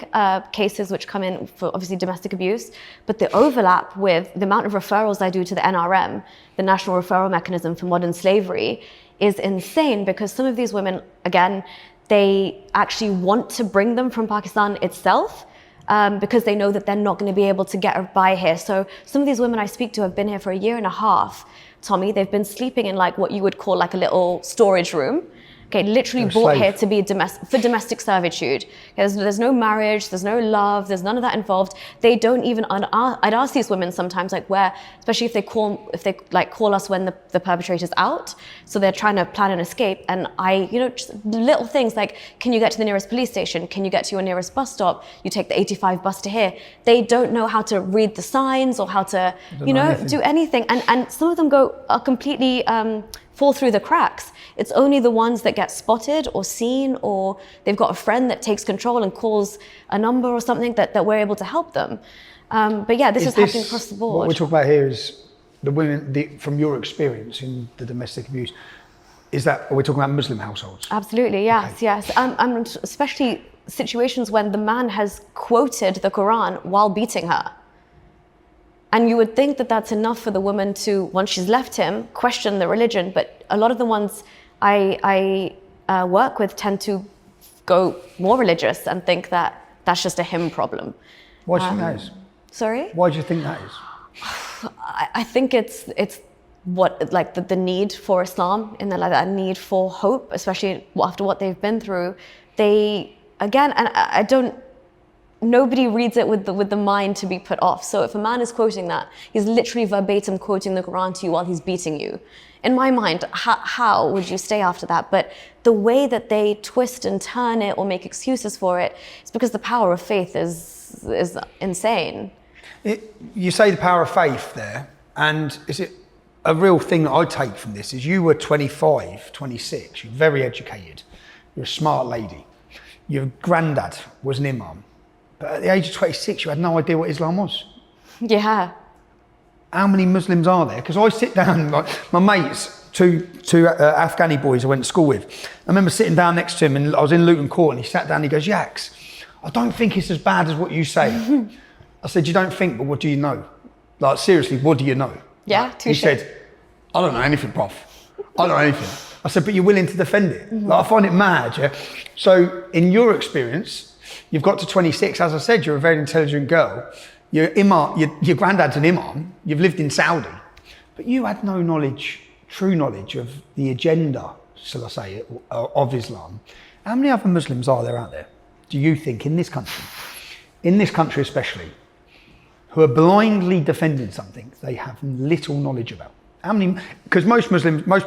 Speaker 1: cases which come in for obviously domestic abuse, but the overlap with the amount of referrals I do to the NRM, the National Referral Mechanism for Modern Slavery, is insane because some of these women, again, they actually want to bring them from Pakistan itself because they know that they're not going to be able to get by here. So some of these women I speak to have been here for 1.5 years. Tommy, they've been sleeping in like what you would call like a little storage room. Okay, literally brought here to be for domestic servitude. There's no marriage, there's no love, there's none of that involved. They don't even. I'd ask these women sometimes, like where, especially if they call us when the perpetrator's out, so they're trying to plan an escape, and just little things like, can you get to the nearest police station? Can you get to your nearest bus stop? You take the 85 bus to here. They don't know how to read the signs or how to, do anything, and some of them are completely fall through the cracks. It's only the ones that get spotted or seen, or they've got a friend that takes control and calls a number or something that we're able to help them. But yeah, this is happening across the board.
Speaker 2: What we're talking about here is the women, from your experience in the domestic abuse, are we talking about Muslim households?
Speaker 1: Absolutely, yes,
Speaker 2: Okay.
Speaker 1: yes. And especially situations when the man has quoted the Quran while beating her. And you would think that that's enough for the woman to, once she's left him, question the religion. But a lot of the ones I work with tend to go more religious and think that that's just a him problem.
Speaker 2: Why do you think that is?
Speaker 1: Sorry?
Speaker 2: Why do you think that is?
Speaker 1: I think it's what, like the need for Islam, and that need for hope, especially after what they've been through. They, again, and I don't nobody reads it with the mind to be put off. So if a man is quoting that, he's literally verbatim quoting the Quran to you while he's beating you. In my mind, how would you stay after that? But the way that they twist and turn it or make excuses for it, it's because the power of faith is insane.
Speaker 2: You say the power of faith there, and is it a real thing that I take from this is you were 25, 26, you're very educated, you're a smart lady. Your granddad was an imam, but at the age of 26, you had no idea what Islam was.
Speaker 1: Yeah.
Speaker 2: How many Muslims are there? Because I sit down, my mates, two Afghani boys I went to school with, I remember sitting down next to him and I was in Luton Court and he sat down and he goes, Yaks, I don't think it's as bad as what you say. I said, you don't think, but what do you know? Like, seriously, what do you know?
Speaker 1: Yeah,
Speaker 2: He said, I don't know anything, Prof. I don't know anything. I said, but you're willing to defend it. Like, I find it mad, yeah? So in your experience, you've got to 26, as I said, you're a very intelligent girl. Your granddad's an imam, you've lived in Saudi, but you had no knowledge, true knowledge of the agenda, shall I say, of Islam. How many other Muslims are there out there, do you think, in this country especially, who are blindly defending something they have little knowledge about? How many? Because most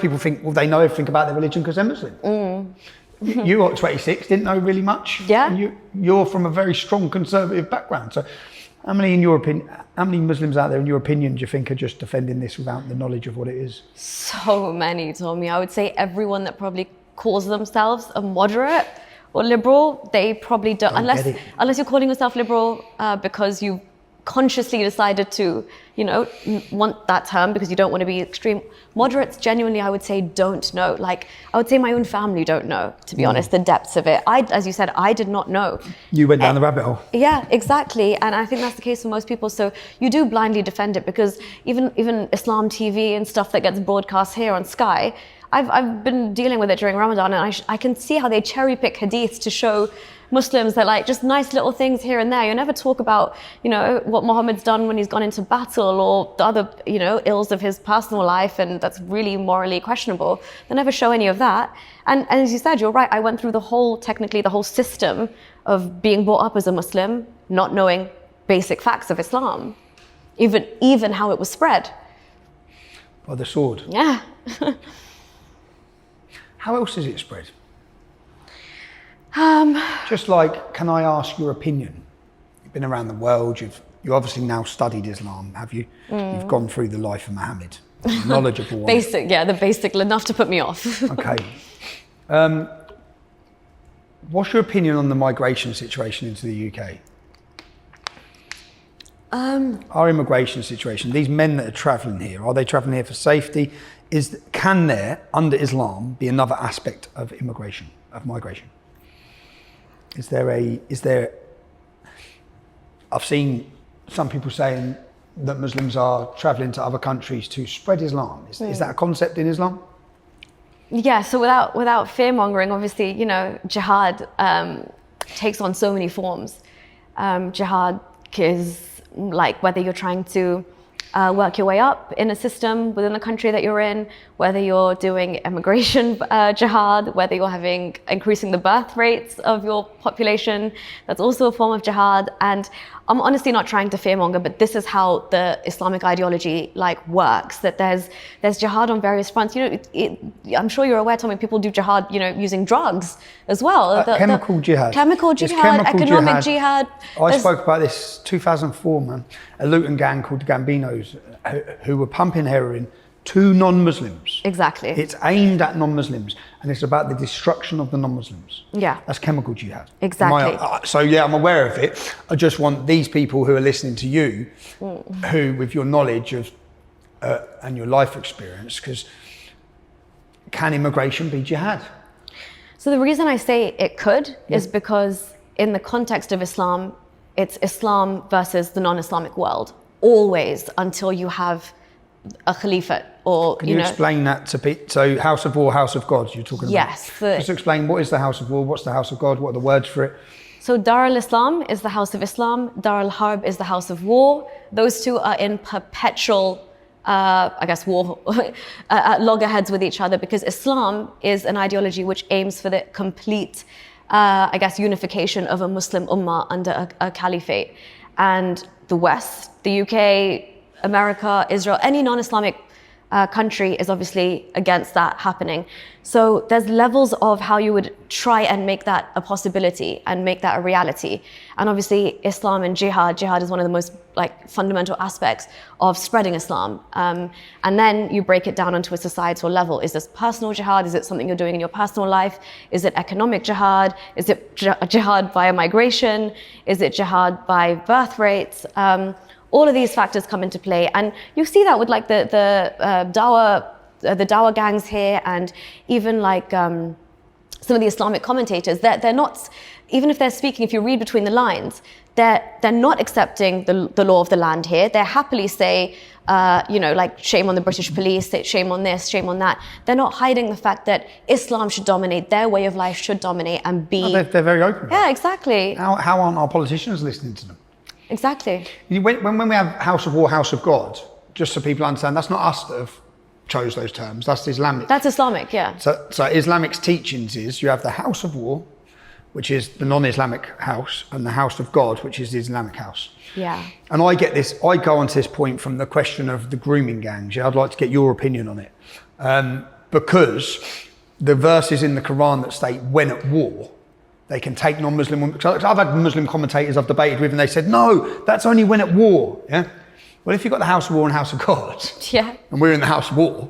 Speaker 2: people think, well, they know everything about their religion because they're Muslim. You got 26, didn't know really much.
Speaker 1: Yeah.
Speaker 2: And you're from a very strong conservative background. So how many Muslims out there, in your opinion, do you think are just defending this without the knowledge of what it is?
Speaker 1: So many, Tommy. I would say everyone that probably calls themselves a moderate or liberal, they probably don't, unless you're calling yourself liberal because you consciously decided to, want that term because you don't want to be extreme. Moderates genuinely, I would say, don't know. Like, I would say my own family don't know, to be honest, the depths of it. As you said, I did not know.
Speaker 2: You went down the rabbit hole.
Speaker 1: Yeah, exactly. And I think that's the case for most people. So you do blindly defend it because even Islam TV and stuff that gets broadcast here on Sky, I've been dealing with it during Ramadan, and I can see how they cherry pick hadiths to show Muslims that, like, just nice little things here and there. You never talk about, what Muhammad's done when he's gone into battle or the other, ills of his personal life, and that's really morally questionable. They never show any of that. And as you said, you're right. I went through the whole system of being brought up as a Muslim, not knowing basic facts of Islam, even how it was spread.
Speaker 2: By the sword.
Speaker 1: Yeah.
Speaker 2: How else is it spread? Just like, can I ask your opinion? You've been around the world, you obviously now studied Islam, have you? You've gone through the life of Muhammad, knowledgeable one.
Speaker 1: The basic, enough to put me off.
Speaker 2: Okay. What's your opinion on the migration situation into the UK? Our immigration situation, these men that are travelling here, are they travelling here for safety? Can there, under Islam, be another aspect of immigration, of migration? I've seen some people saying that Muslims are travelling to other countries to spread Islam. Is that a concept in Islam?
Speaker 1: Yeah, so without fear-mongering, obviously, jihad takes on so many forms. Jihad is like whether you're trying to work your way up in a system within the country that you're in, whether you're doing immigration jihad, whether you're increasing the birth rates of your population, that's also a form of jihad. And I'm honestly not trying to fearmonger, but this is how the Islamic ideology works, that there's jihad on various fronts. I'm sure you're aware, Tommy, people do jihad, using drugs as well.
Speaker 2: Chemical jihad.
Speaker 1: Chemical jihad, economic jihad.
Speaker 2: I spoke about this 2004, man. A Luton gang called the Gambinos who were pumping heroin to non-Muslims.
Speaker 1: Exactly.
Speaker 2: It's aimed at non-Muslims and it's about the destruction of the non-Muslims.
Speaker 1: Yeah.
Speaker 2: That's chemical jihad.
Speaker 1: Exactly.
Speaker 2: So yeah, I'm aware of it. I just want these people who are listening to you, who with your knowledge of and your life experience, because can immigration be jihad?
Speaker 1: So the reason I say it could is because in the context of Islam, it's Islam versus the non-Islamic world, always, until you have a caliphate or,
Speaker 2: Can you explain that to people? So House of War, House of God, you're talking about?
Speaker 1: Yes.
Speaker 2: Just explain, what is the House of War, what's the House of God, what are the words for it?
Speaker 1: So Dar al-Islam is the House of Islam, Dar al-Harb is the House of War. Those two are in perpetual, war, loggerheads with each other, because Islam is an ideology which aims for the complete I guess, unification of a Muslim ummah under a caliphate. And the West, the UK, America, Israel, any non-Islamic country is obviously against that happening. So there's levels of how you would try and make that a possibility and make that a reality. And obviously Islam and jihad is one of the most fundamental aspects of spreading Islam. And then you break it down onto a societal level. Is this personal jihad? Is it something you're doing in your personal life? Is it economic jihad? Is it jihad via migration? Is it jihad by birth rates? All of these factors come into play, and you see that with the dawah gangs here, and even some of the Islamic commentators. They're not, even if they're speaking, if you read between the lines, they're not accepting the law of the land here. They happily say, shame on the British police, shame on this, shame on that. They're not hiding the fact that Islam should dominate, their way of life should dominate and be.
Speaker 2: No, they're very open.
Speaker 1: Yeah, exactly.
Speaker 2: How aren't our politicians listening to them?
Speaker 1: Exactly.
Speaker 2: When we have House of War, House of God, just so people understand, that's not us that have chose those terms. That's Islamic.
Speaker 1: That's Islamic, yeah.
Speaker 2: So Islamic's teachings is you have the House of War, which is the non-Islamic house, and the House of God, which is the Islamic house.
Speaker 1: Yeah.
Speaker 2: And I go onto this point from the question of the grooming gangs. Yeah, I'd like to get your opinion on it. Because the verses in the Quran that state when at war, they can take non-Muslim women. I've had Muslim commentators I've debated with, and they said, no, that's only when at war. Yeah. Well, if you've got the House of War and House of God,
Speaker 1: yeah,
Speaker 2: and we're in the House of War,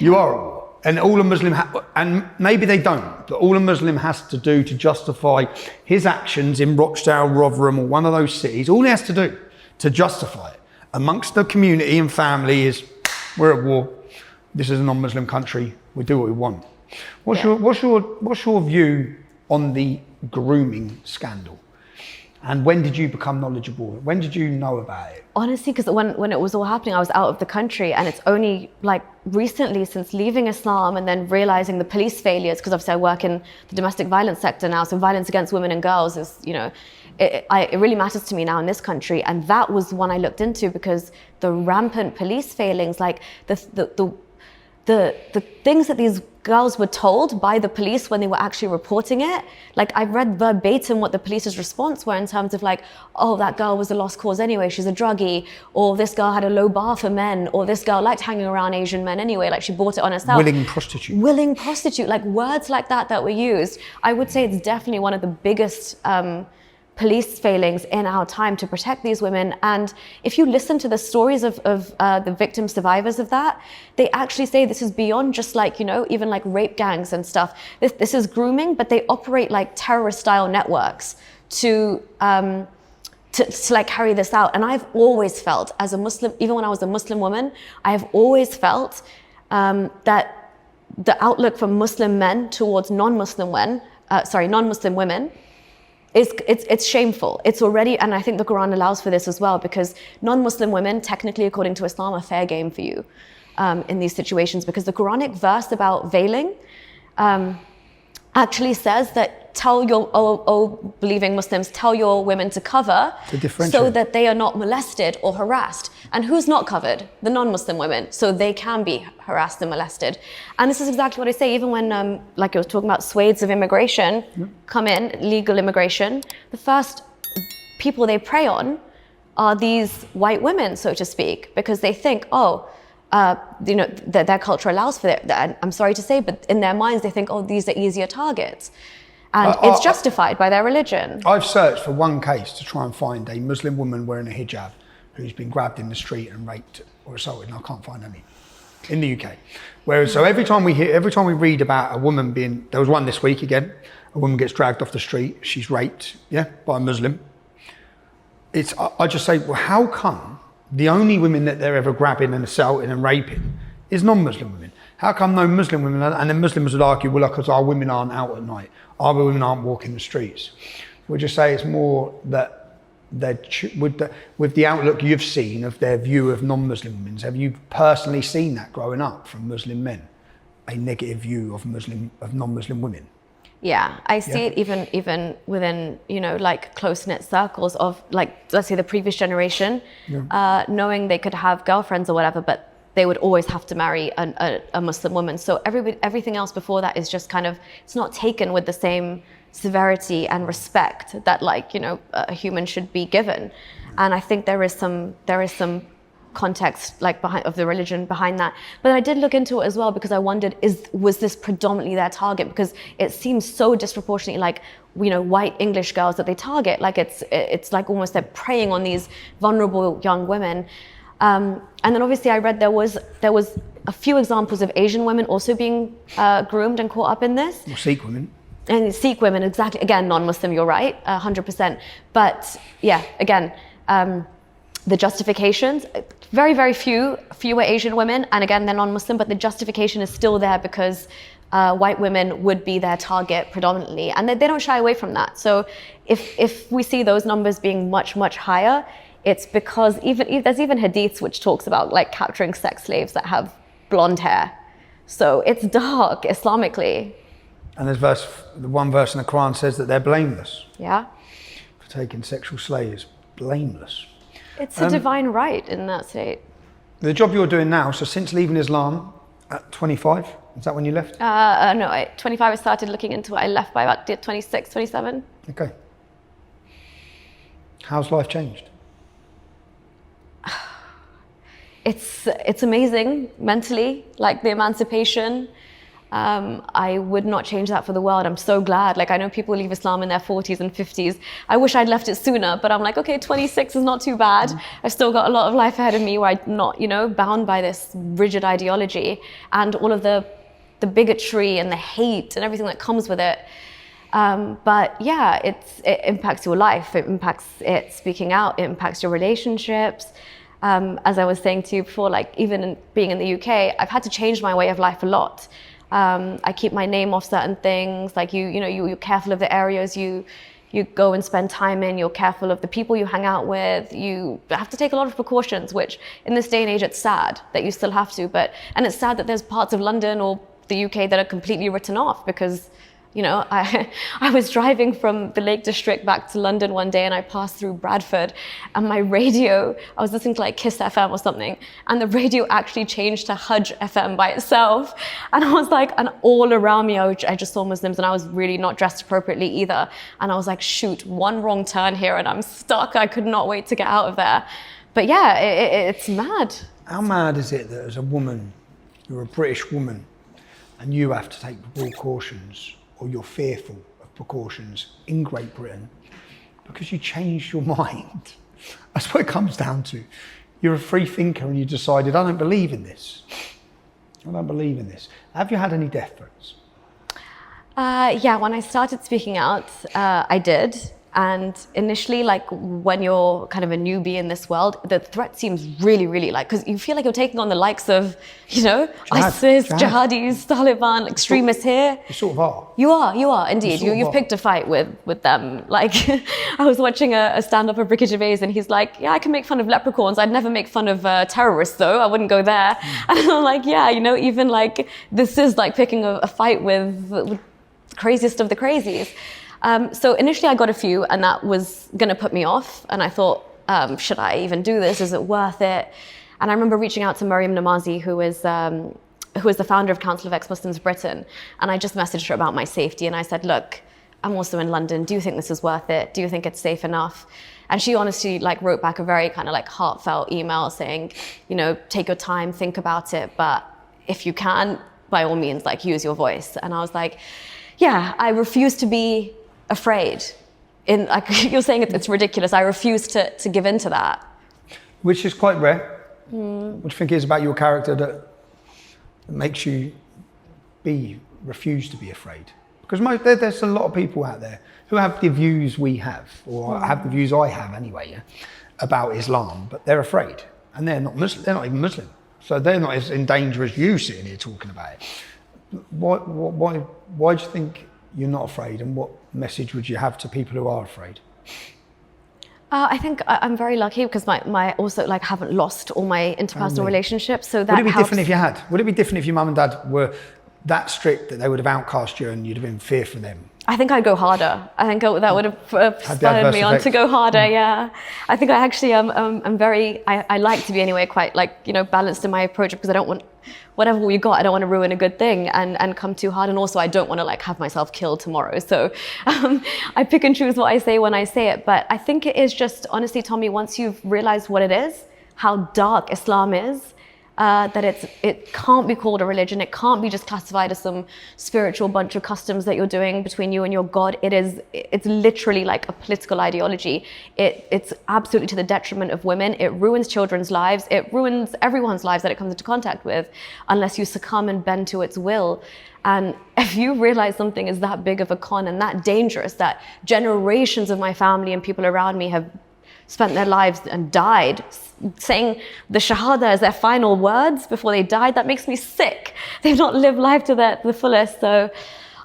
Speaker 2: you are at war. And all a Muslim, and maybe they don't, but all a Muslim has to do to justify his actions in Rochdale, Rotherham, or one of those cities, all he has to do to justify it amongst the community and family is, we're at war. This is a non-Muslim country. We do what we want. What's your view on the grooming scandal? And when did you become knowledgeable? When did you know about it?
Speaker 1: Honestly, because when it was all happening, I was out of the country, and it's only recently, since leaving Islam and then realizing the police failures, because obviously I work in the domestic violence sector now, so violence against women and girls is, it really matters to me now in this country. And that was one I looked into, because the rampant police failings, the things that these girls were told by the police when they were actually reporting it. I read verbatim what the police's response were in terms of oh, that girl was a lost cause anyway, she's a druggie, or this girl had a low bar for men, or this girl liked hanging around Asian men anyway, she bought it on herself.
Speaker 2: Willing prostitute,
Speaker 1: words like that were used. I would say it's definitely one of the biggest police failings in our time to protect these women. And if you listen to the stories of the victim survivors of that, they actually say this is beyond just even rape gangs and stuff. This is grooming, but they operate like terrorist style networks to carry this out. And I've always felt, as a Muslim, even when I was a Muslim woman, I have always felt that the outlook from Muslim men towards non-Muslim women, it's shameful. It's already, and I think the Quran allows for this as well, because non-Muslim women, technically according to Islam, are fair game for you in these situations, because the Quranic verse about veiling actually says that O believing Muslims, tell your women to cover so that they are not molested or harassed. And who's not covered? The non-Muslim women, so they can be harassed and molested. And this is exactly what I say, even when, like I was talking about, swathes of immigration come in, legal immigration, the first people they prey on are these white women, so to speak, because they think, their culture allows for it. I'm sorry to say, but in their minds, they think, these are easier targets. And it's justified by their religion.
Speaker 2: I've searched for one case to try and find a Muslim woman wearing a hijab who's been grabbed in the street and raped or assaulted, and I can't find any in the UK. Whereas, so every time we read about a woman being, there was one this week again, a woman gets dragged off the street, she's raped, by a Muslim. I just say, well, how come the only women that they're ever grabbing and assaulting and raping is non-Muslim women? How come no Muslim women, and then Muslims would argue, well, because our women aren't out at night, our women aren't walking the streets. We'll just say it's more that with the outlook you've seen of their view of non-Muslim women, have you personally seen that growing up from Muslim men, a negative view of non-Muslim women?
Speaker 1: Yeah, I see it even within, close-knit circles of, let's say the previous generation, knowing they could have girlfriends or whatever, but they would always have to marry a Muslim woman. So everything else before that is just kind of, it's not taken with the same severity and respect that, like, you know, a human should be given. And I think there is some context, like, of the religion behind that. But I did look into it as well, because I wondered, was this predominantly their target? Because it seems so disproportionately like, you know, white English girls that they target. Like, it's like almost they're preying on these vulnerable young women. And then obviously I read there was a few examples of Asian women also being groomed and caught up in this.
Speaker 2: Or Sikh women.
Speaker 1: And Sikh women, exactly. Again, non-Muslim, you're right, 100%. But yeah, again, the justifications, very, very fewer Asian women, and again, they're non-Muslim, but the justification is still there because white women would be their target predominantly, and they don't shy away from that. So if we see those numbers being much, much higher, it's because there's even hadiths which talks about, like, capturing sex slaves that have blonde hair. So it's dark Islamically.
Speaker 2: And there's one verse in the Quran says that they're blameless.
Speaker 1: Yeah.
Speaker 2: For taking sexual slaves, blameless.
Speaker 1: It's a divine right in that state.
Speaker 2: The job you're doing now, so since leaving Islam at 25, is that when you left?
Speaker 1: No, at 25 I started looking into it. I left by about 26, 27.
Speaker 2: Okay. How's life changed?
Speaker 1: It's amazing mentally, like the emancipation. I would not change that for the world. I'm so glad. Like, I know people leave Islam in their 40s and 50s. I wish I'd left it sooner, but I'm like, okay, 26 is not too bad. I've still got a lot of life ahead of me where I'm not, you know, bound by this rigid ideology and all of the bigotry and the hate and everything that comes with it. But yeah, it impacts your life. It impacts it speaking out. It impacts your relationships. As I was saying to you before, like, even being in the UK, I've had to change my way of life a lot. I keep my name off certain things. Like, you're careful of the areas you go and spend time in. You're careful of the people you hang out with. You have to take a lot of precautions, which in this day and age, it's sad that you still have to. And it's sad that there's parts of London or the UK that are completely written off, because, you know, I was driving from the Lake District back to London one day, and I passed through Bradford, and my radio, I was listening to like Kiss FM or something, and the radio actually changed to Hajj FM by itself. And I was like, and all around me, I just saw Muslims, and I was really not dressed appropriately either. And I was like, shoot, one wrong turn here and I'm stuck. I could not wait to get out of there. But yeah, it's mad.
Speaker 2: How mad is it that as a woman, you're a British woman, and you have to take precautions, or you're fearful of precautions in Great Britain because you changed your mind? That's what it comes down to. You're a free thinker and you decided, I don't believe in this. I don't believe in this. Have you had any death threats?
Speaker 1: Yeah, when I started speaking out, I did. And initially, like, when you're kind of a newbie in this world, the threat seems really, really like, because you feel like you're taking on the likes of, you know, ISIS, jihadis, Taliban, extremists here.
Speaker 2: You sort of are.
Speaker 1: You are, indeed. You've picked a fight with them. Like, I was watching a stand-up of Ricky Gervais, and he's like, yeah, I can make fun of leprechauns. I'd never make fun of terrorists, though. I wouldn't go there. And I'm like, yeah, you know, even like, this is like picking a fight with the craziest of the crazies. So initially I got a few, and that was going to put me off. And I thought, should I even do this? Is it worth it? And I remember reaching out to Mariam Namazi, who is the founder of Council of Ex-Muslims Britain. And I just messaged her about my safety. And I said, look, I'm also in London. Do you think this is worth it? Do you think it's safe enough? And she honestly like wrote back a very kind of like heartfelt email saying, you know, take your time, think about it. But if you can, by all means, like, use your voice. And I was like, yeah, I refuse to be afraid. Like you're saying, it's ridiculous. I refuse to give in to that.
Speaker 2: Which is quite rare. What do you think it is about your character that makes you refuse to be afraid? Because there's a lot of people out there who have the views we have, or have the views I have anyway, about Islam, but they're afraid, and they're not Muslim. They're not even Muslim, so they're not as in danger as you sitting here talking about it. Why do you think you're not afraid, and what message would you have to people who are afraid?
Speaker 1: I think I'm very lucky because my also like haven't lost all my interpersonal relationships, so that
Speaker 2: Would it be
Speaker 1: helps.
Speaker 2: different if you had? Would it be different if your mum and dad were that strict that they would have outcast you and you'd have been fear for them?
Speaker 1: I think I'd go harder. I think that would have spurred me on to go harder. Yeah, I think I actually am very. I like to be anyway quite balanced in my approach, because I don't want whatever we got. I don't want to ruin a good thing and come too hard, and also I don't want to have myself killed tomorrow. So I pick and choose what I say when I say it. But I think it is just, honestly, Tommy, once you've realized what it is, how dark Islam is. That it can't be called a religion. It can't be just classified as some spiritual bunch of customs that you're doing between you and your God. It's literally like a political ideology. It's absolutely to the detriment of women. It ruins children's lives. It ruins everyone's lives that it comes into contact with, unless you succumb and bend to its will. And if you realize something is that big of a con and that dangerous, that generations of my family and people around me have spent their lives and died saying the Shahada as their final words before they died, that makes me sick. They've not lived life to the fullest. So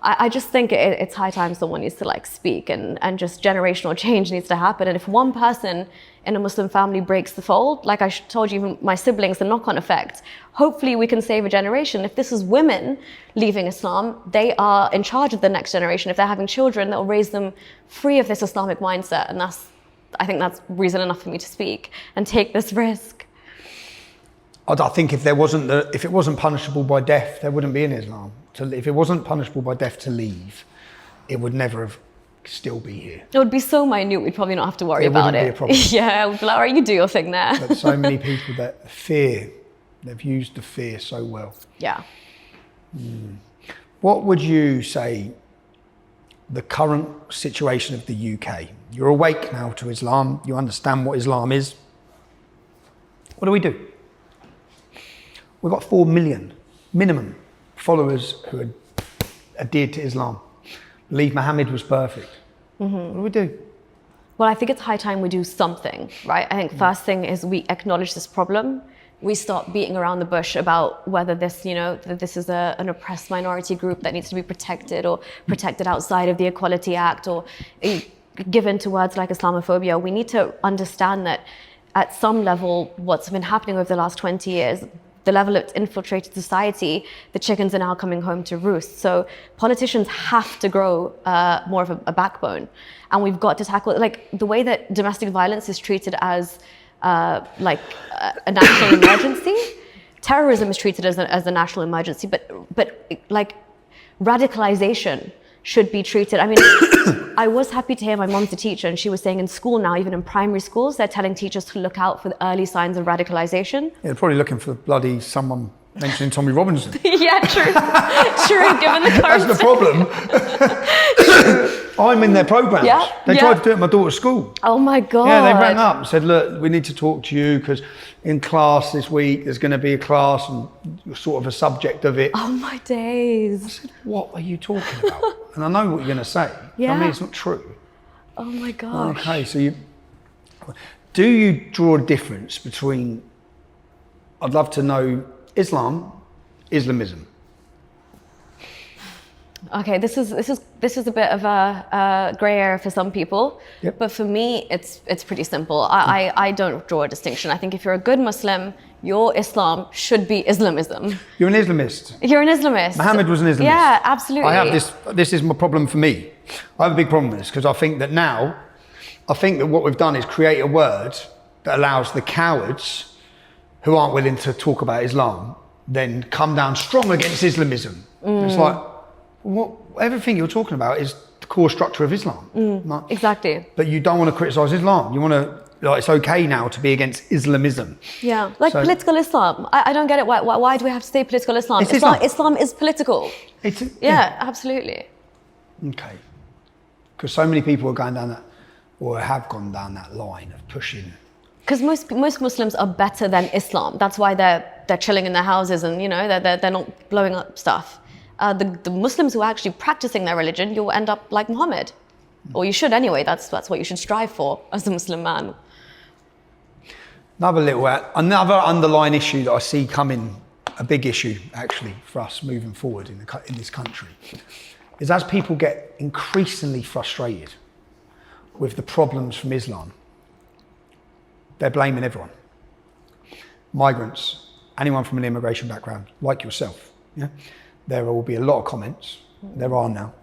Speaker 1: I just think it's high time someone needs to speak, and just generational change needs to happen. And if one person in a Muslim family breaks the fold, like I told you, even my siblings, the knock-on effect, hopefully we can save a generation. If this is women leaving Islam, they are in charge of the next generation. If they're having children, they'll raise them free of this Islamic mindset. And I think that's reason enough for me to speak and take this risk.
Speaker 2: I think if it wasn't punishable by death, there wouldn't be in Islam. If it wasn't punishable by death to leave, it would never have still be here.
Speaker 1: It would be so minute, we'd probably not have to worry about it.
Speaker 2: It wouldn't be a problem.
Speaker 1: Yeah, we'd be like, all right, you do your thing there.
Speaker 2: But so many people that they've used the fear so well.
Speaker 1: Yeah.
Speaker 2: What would you say the current situation of the UK? You're awake now to Islam. You understand what Islam is. What do? We've got 4 million minimum followers who are adhered to Islam. Believe Muhammad was perfect. What do we do?
Speaker 1: Well, I think it's high time we do something, right? I think first thing is we acknowledge this problem. We stop beating around the bush about whether this, that this is an oppressed minority group that needs to be protected, or protected outside of the Equality Act, or given to words like Islamophobia. We need to understand that at some level, what's been happening over the last 20 years, the level it's infiltrated society, the chickens are now coming home to roost. So politicians have to grow more of a backbone. And we've got to tackle, the way that domestic violence is treated as a national emergency. Terrorism is treated as a national emergency, but radicalization should be treated. I mean, I was happy to hear my mom's a teacher, and she was saying in school now, even in primary schools, they're telling teachers to look out for the early signs of radicalization.
Speaker 2: Yeah, they're probably looking for bloody someone mentioning Tommy Robinson.
Speaker 1: Yeah, true. True, given the current.
Speaker 2: That's the problem. I'm in their programs.
Speaker 1: Yeah,
Speaker 2: they tried to do it at my daughter's school.
Speaker 1: Oh my God.
Speaker 2: Yeah, they rang up and said, look, we need to talk to you because in class this week there's going to be a class and you're sort of a subject of it.
Speaker 1: Oh my days.
Speaker 2: I said, what are you talking about? And I know what you're going to say.
Speaker 1: Yeah.
Speaker 2: I mean, it's not true.
Speaker 1: Oh my gosh.
Speaker 2: Okay, so do you draw a difference between, I'd love to know, Islamism?
Speaker 1: Okay, this is a bit of a grey area for some people,
Speaker 2: Yep.
Speaker 1: but for me, it's pretty simple. I don't draw a distinction. I think if you're a good Muslim, your Islam should be Islamism.
Speaker 2: You're an Islamist.
Speaker 1: You're an Islamist.
Speaker 2: Muhammad was an Islamist.
Speaker 1: Yeah, absolutely.
Speaker 2: I have this is my problem for me. I have a big problem with this because I think that what we've done is create a word that allows the cowards who aren't willing to talk about Islam then come down strong against Islamism. It's like, everything you're talking about is the core structure of Islam.
Speaker 1: Exactly.
Speaker 2: But you don't want to criticize Islam. You want to, it's okay now to be against Islamism.
Speaker 1: Yeah, political Islam. I don't get it. Why do we have to say political Islam?
Speaker 2: It's Islam.
Speaker 1: Islam is political. Yeah, absolutely.
Speaker 2: Okay. Because so many people are going down that, or have gone down that line of pushing.
Speaker 1: Because most Muslims are better than Islam. That's why they're chilling in their houses and they're not blowing up stuff. The Muslims who are actually practicing their religion, you'll end up like Muhammad, or you should anyway. That's what you should strive for as a Muslim man.
Speaker 2: Another underlying issue that I see coming, a big issue actually for us moving forward in this country, is as people get increasingly frustrated with the problems from Islam, they're blaming everyone. Migrants, anyone from an immigration background, like yourself. Yeah? There will be a lot of comments, there are now,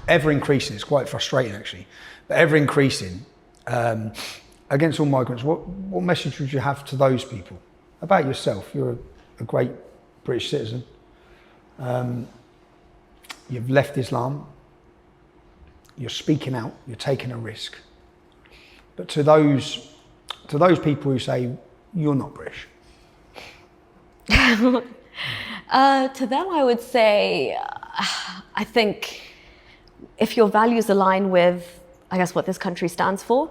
Speaker 2: ever increasing. It's quite frustrating actually, but ever increasing against all migrants. What message would you have to those people about yourself? You're a great British citizen. You've left Islam. You're speaking out. You're taking a risk. But to those people who say you're not British.
Speaker 1: To them, I would say, I think if your values align with, I guess, what this country stands for,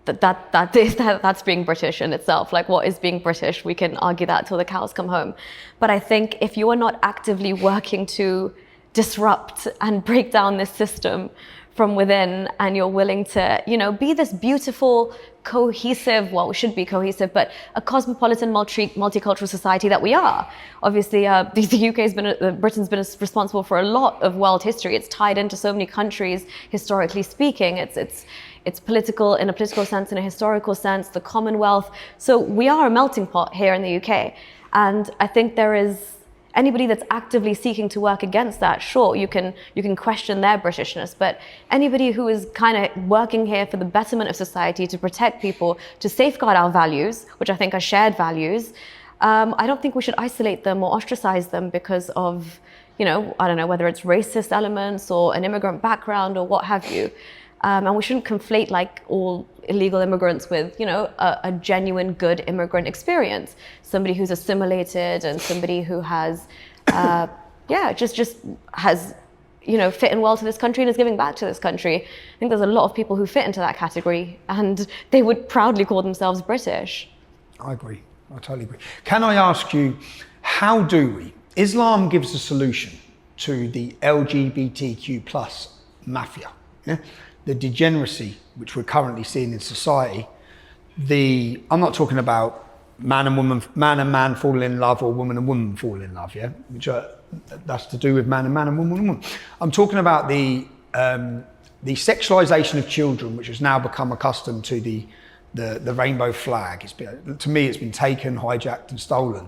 Speaker 1: that's being British in itself. Like, what is being British? We can argue that till the cows come home. But I think if you are not actively working to disrupt and break down this system from within, and you're willing to, be this beautiful, cohesive, well, we should be cohesive, but a cosmopolitan, multicultural society that we are. Obviously, the UK Britain's been responsible for a lot of world history. It's tied into so many countries, historically speaking. It's political in a political sense, in a historical sense, the Commonwealth. So we are a melting pot here in the UK. And I think there is anybody that's actively seeking to work against that, sure, you can question their Britishness, but anybody who is kind of working here for the betterment of society, to protect people, to safeguard our values, which I think are shared values, I don't think we should isolate them or ostracize them because of, I don't know, whether it's racist elements or an immigrant background or what have you. And we shouldn't conflate like all illegal immigrants with, a genuine good immigrant experience. Somebody who's assimilated and somebody who has, just has, fit in well to this country and is giving back to this country. I think there's a lot of people who fit into that category and they would proudly call themselves British.
Speaker 2: I agree. I totally agree. Can I ask you, how do we? Islam gives a solution to the LGBTQ plus mafia. Yeah? The degeneracy which we're currently seeing in society. I'm not talking about man and man falling in love or woman and woman falling in love, yeah, that's to do with man and woman and woman. I'm talking about the sexualization of children, which has now become accustomed to the rainbow flag. To me, it's been taken, hijacked, and stolen.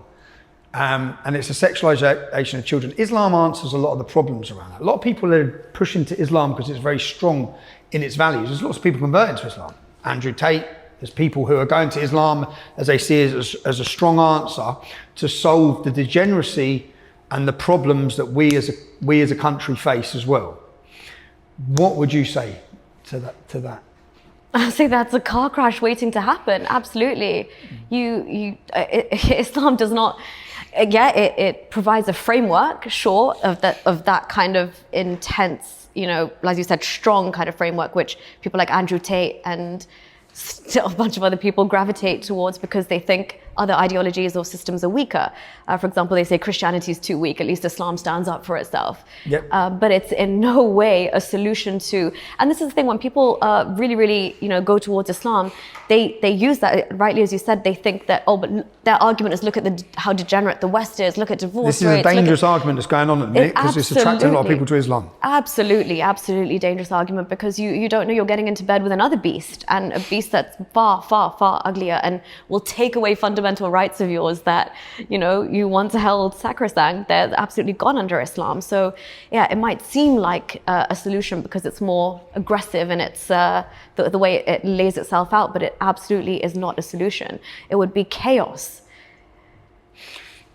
Speaker 2: And it's a sexualization of children. Islam answers a lot of the problems around that. A lot of people are pushing to Islam because it's very strong in its values. There's lots of people converting to Islam. A Tate, there's people who are going to Islam as they see it as a strong answer to solve the degeneracy and the problems that we as a country face as well. What would you say to that?
Speaker 1: I say that's a car crash waiting to happen. Absolutely. Islam does not. It provides a framework, sure, of that kind of intense, as you said, strong kind of framework, which people like Andrew Tate and still a bunch of other people gravitate towards because they think other ideologies or systems are weaker. For example, they say Christianity is too weak, at least Islam stands up for itself.
Speaker 2: Yep.
Speaker 1: But it's in no way a solution to, and this is the thing, when people really, go towards Islam, they use that, rightly as you said, they think that, but their argument is look at how degenerate the West is, look at divorce rates.
Speaker 2: This is a dangerous argument that's going on at the minute because it's attracting a lot of people to Islam.
Speaker 1: Absolutely dangerous argument because you don't know you're getting into bed with another beast, and a beast that's far, far, far uglier and will take away fundamental rights of yours that, you once held sacrosanct. They're absolutely gone under Islam. So yeah, it might seem like a solution because it's more aggressive and it's the way it lays itself out, but it absolutely is not a solution. It would be chaos.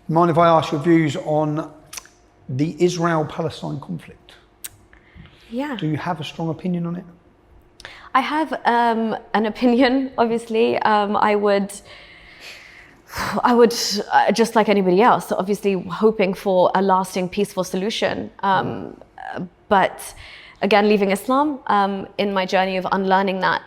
Speaker 2: Mind if I ask your views on the Israel-Palestine conflict?
Speaker 1: Yeah.
Speaker 2: Do you have a strong opinion on it?
Speaker 1: I have an opinion, obviously. I would, just like anybody else, obviously hoping for a lasting, peaceful solution. But again, leaving Islam, in my journey of unlearning that,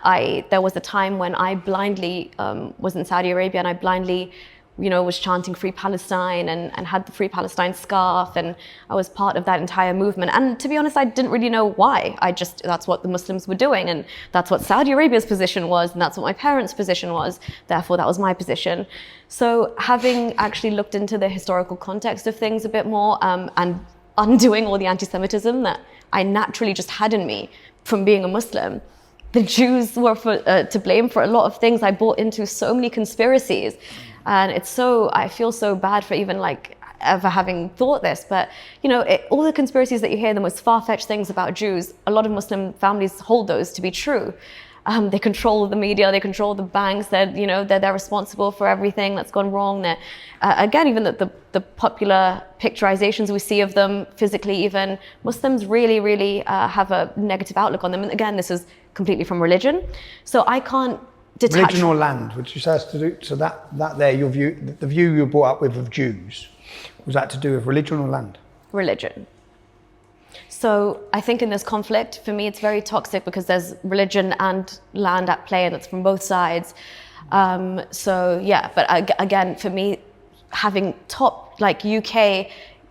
Speaker 1: there was a time when I blindly was in Saudi Arabia and I blindly was chanting Free Palestine and had the Free Palestine scarf, and I was part of that entire movement. And to be honest, I didn't really know why. That's what the Muslims were doing, and that's what Saudi Arabia's position was, and that's what my parents' position was. Therefore, that was my position. So having actually looked into the historical context of things a bit more, and undoing all the anti-Semitism that I naturally just had in me from being a Muslim, the Jews were to blame for a lot of things. I bought into so many conspiracies. And I feel so bad for even ever having thought this, but all the conspiracies that you hear, the most far-fetched things about Jews, a lot of Muslim families hold those to be true. They control the media, they control the banks, they're responsible for everything that's gone wrong. Again, even the popular picturizations we see of them physically, even Muslims really have a negative outlook on them. And again, this is completely from religion. So I can't detach.
Speaker 2: Religion or land, would you say has to do, so that there, your view, the view you were brought up with of Jews, was that to do with religion or land? Religion.
Speaker 1: So I think in this conflict, for me, it's very toxic because there's religion and land at play, and it's from both sides. So yeah, but again, for me, having top like UK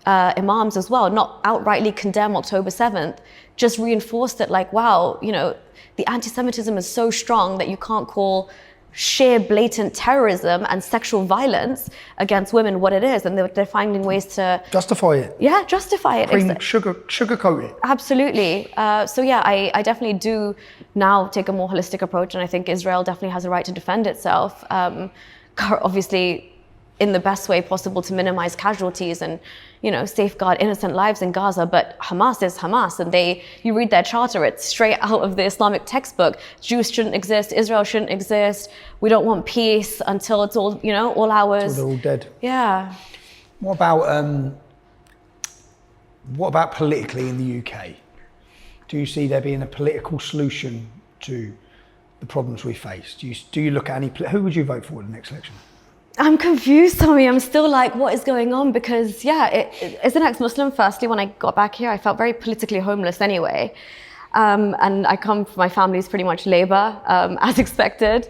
Speaker 1: imams as well, not outrightly condemn October 7th, just reinforced it like, wow, the anti-Semitism is so strong that you can't call sheer blatant terrorism and sexual violence against women what it is, and they're finding ways to
Speaker 2: justify it.
Speaker 1: Yeah, justify it.
Speaker 2: Sugarcoat it.
Speaker 1: Absolutely. So yeah, I definitely do now take a more holistic approach, and I think Israel definitely has a right to defend itself. Obviously, in the best way possible to minimize casualties and safeguard innocent lives in Gaza. But Hamas is Hamas, and you read their charter, it's straight out of the Islamic textbook. Jews shouldn't exist, Israel shouldn't exist. We don't want peace until it's all all ours.
Speaker 2: Until they're all dead.
Speaker 1: Yeah.
Speaker 2: What about politically in the UK? Do you see there being a political solution to the problems we face? Do you look at who would you vote for in the next election?
Speaker 1: I'm confused, Tommy. I'm still like, what is going on? Because as an ex-Muslim, firstly, when I got back here, I felt very politically homeless anyway. And my family's pretty much Labour, as expected.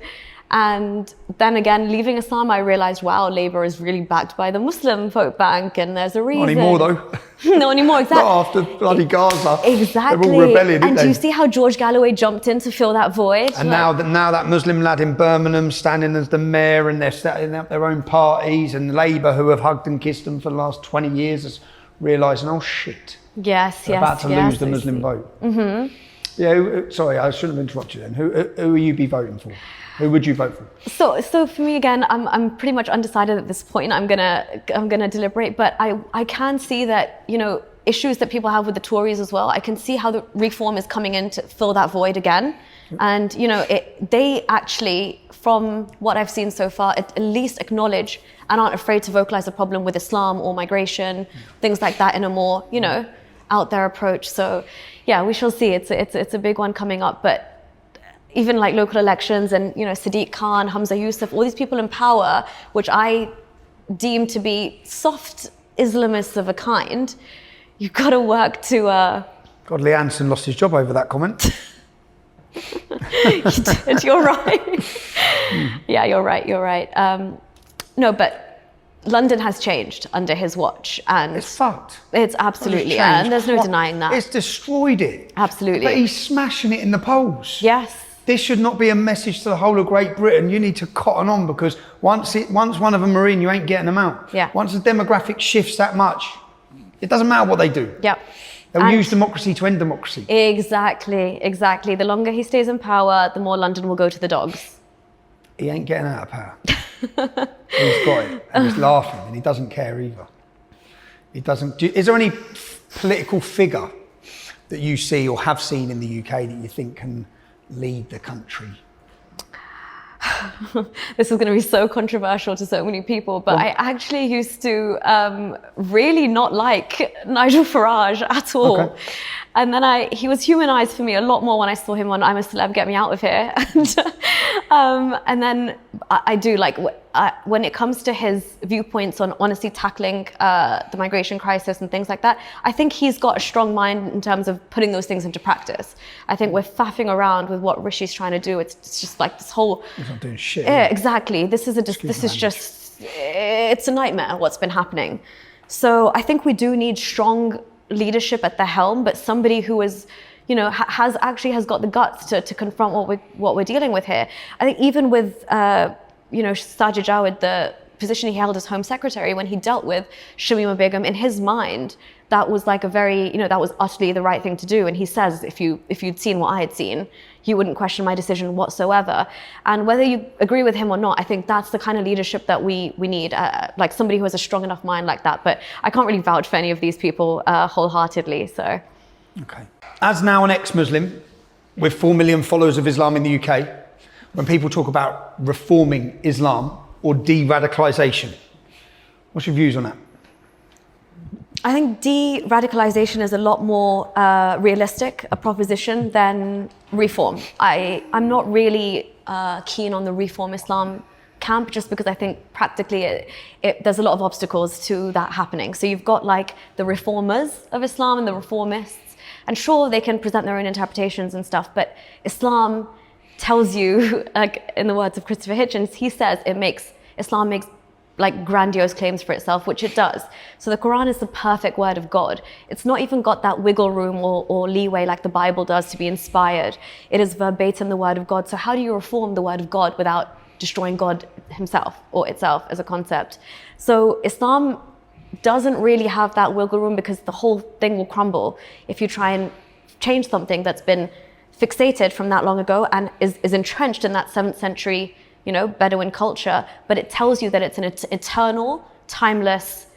Speaker 1: And then again, leaving Islam, I realized, wow, Labour is really backed by the Muslim vote bank, and there's a reason.
Speaker 2: Not anymore, though.
Speaker 1: Not anymore, exactly.
Speaker 2: Not after bloody Gaza.
Speaker 1: Exactly.
Speaker 2: They're all rebelling,
Speaker 1: and do you see how George Galloway jumped in to fill that void?
Speaker 2: And now that Muslim lad in Birmingham standing as the mayor, and they're setting up their own parties, and Labour, who have hugged and kissed them for the last 20 years, is realising, oh shit.
Speaker 1: Yes,
Speaker 2: they're about to lose the Muslim vote. Mm-hmm. Yeah, sorry, I shouldn't have interrupted you then. Who will you be voting for? Who would you vote for? So for me again, I'm pretty much undecided at this point. I'm gonna deliberate, but I can see that issues that people have with the Tories as well. I can see how the reform is coming in to fill that void again, and they actually, from what I've seen so far, at least acknowledge and aren't afraid to vocalize a problem with Islam or migration, things like that, in a more out there approach. So yeah, we shall see. It's a big one coming up, but. Even like local elections and, Sadiq Khan, Hamza Yusuf, all these people in power, which I deem to be soft Islamists of a kind, you've got to work to... God, Lee Anderson lost his job over that comment.
Speaker 1: You did, you're right. Yeah, you're right. No, but London has changed under his watch, and
Speaker 2: it's fucked.
Speaker 1: It's absolutely, and there's no denying that.
Speaker 2: It's destroyed it.
Speaker 1: Absolutely.
Speaker 2: But he's smashing it in the polls.
Speaker 1: Yes.
Speaker 2: This should not be a message to the whole of Great Britain. You need to cotton on, because once one of them are in, you ain't getting them out.
Speaker 1: Yeah.
Speaker 2: Once the demographic shifts that much, it doesn't matter what they do.
Speaker 1: Yep.
Speaker 2: They'll use democracy to end democracy.
Speaker 1: Exactly. The longer he stays in power, the more London will go to the dogs.
Speaker 2: He ain't getting out of power. He's got it, and he's laughing, and he doesn't care either. He doesn't. Is there any political figure that you see or have seen in the UK that you think can lead the country?
Speaker 1: This is going to be so controversial to so many people, but I actually used to really not like Nigel Farage at all. Okay. And then he was humanized for me a lot more when I saw him on I'm a Celeb, Get Me Out of Here. And then I do like, when it comes to his viewpoints on honestly tackling the migration crisis and things like that, I think he's got a strong mind in terms of putting those things into practice. I think we're faffing around with what Rishi's trying to do. It's just like this whole...
Speaker 2: He's not doing shit.
Speaker 1: Yeah, exactly. It's a nightmare what's been happening. So I think we do need strong leadership at the helm, but somebody who is, has got the guts to confront what we're dealing with here. I think even with, Sajid Jawed, the position he held as Home Secretary, when he dealt with Shamima Begum, in his mind, that was like a very, that was utterly the right thing to do. And he says, if you'd seen what I had seen, he wouldn't question my decision whatsoever. And whether you agree with him or not, I think that's the kind of leadership that we need, like somebody who has a strong enough mind like that. But I can't really vouch for any of these people wholeheartedly, so.
Speaker 2: Okay. As now an ex-Muslim with 4 million followers of Islam in the UK, when people talk about reforming Islam or de-radicalisation, what's your views on that?
Speaker 1: I think de-radicalization is a lot more realistic a proposition than reform. I'm not really keen on the reform Islam camp, just because I think practically there's a lot of obstacles to that happening. So you've got like the reformers of Islam and the reformists, and sure, they can present their own interpretations and stuff, but Islam tells you, like in the words of Christopher Hitchens, he says Islam makes like grandiose claims for itself, which it does. So the Quran is the perfect word of God. It's not even got that wiggle room or leeway like the Bible does to be inspired. It is verbatim the word of God. So how do you reform the word of God without destroying God himself or itself as a concept? So Islam doesn't really have that wiggle room, because the whole thing will crumble if you try and change something that's been fixated from that long ago and is entrenched in that 7th century, Bedouin culture, but it tells you that it's an eternal, timeless,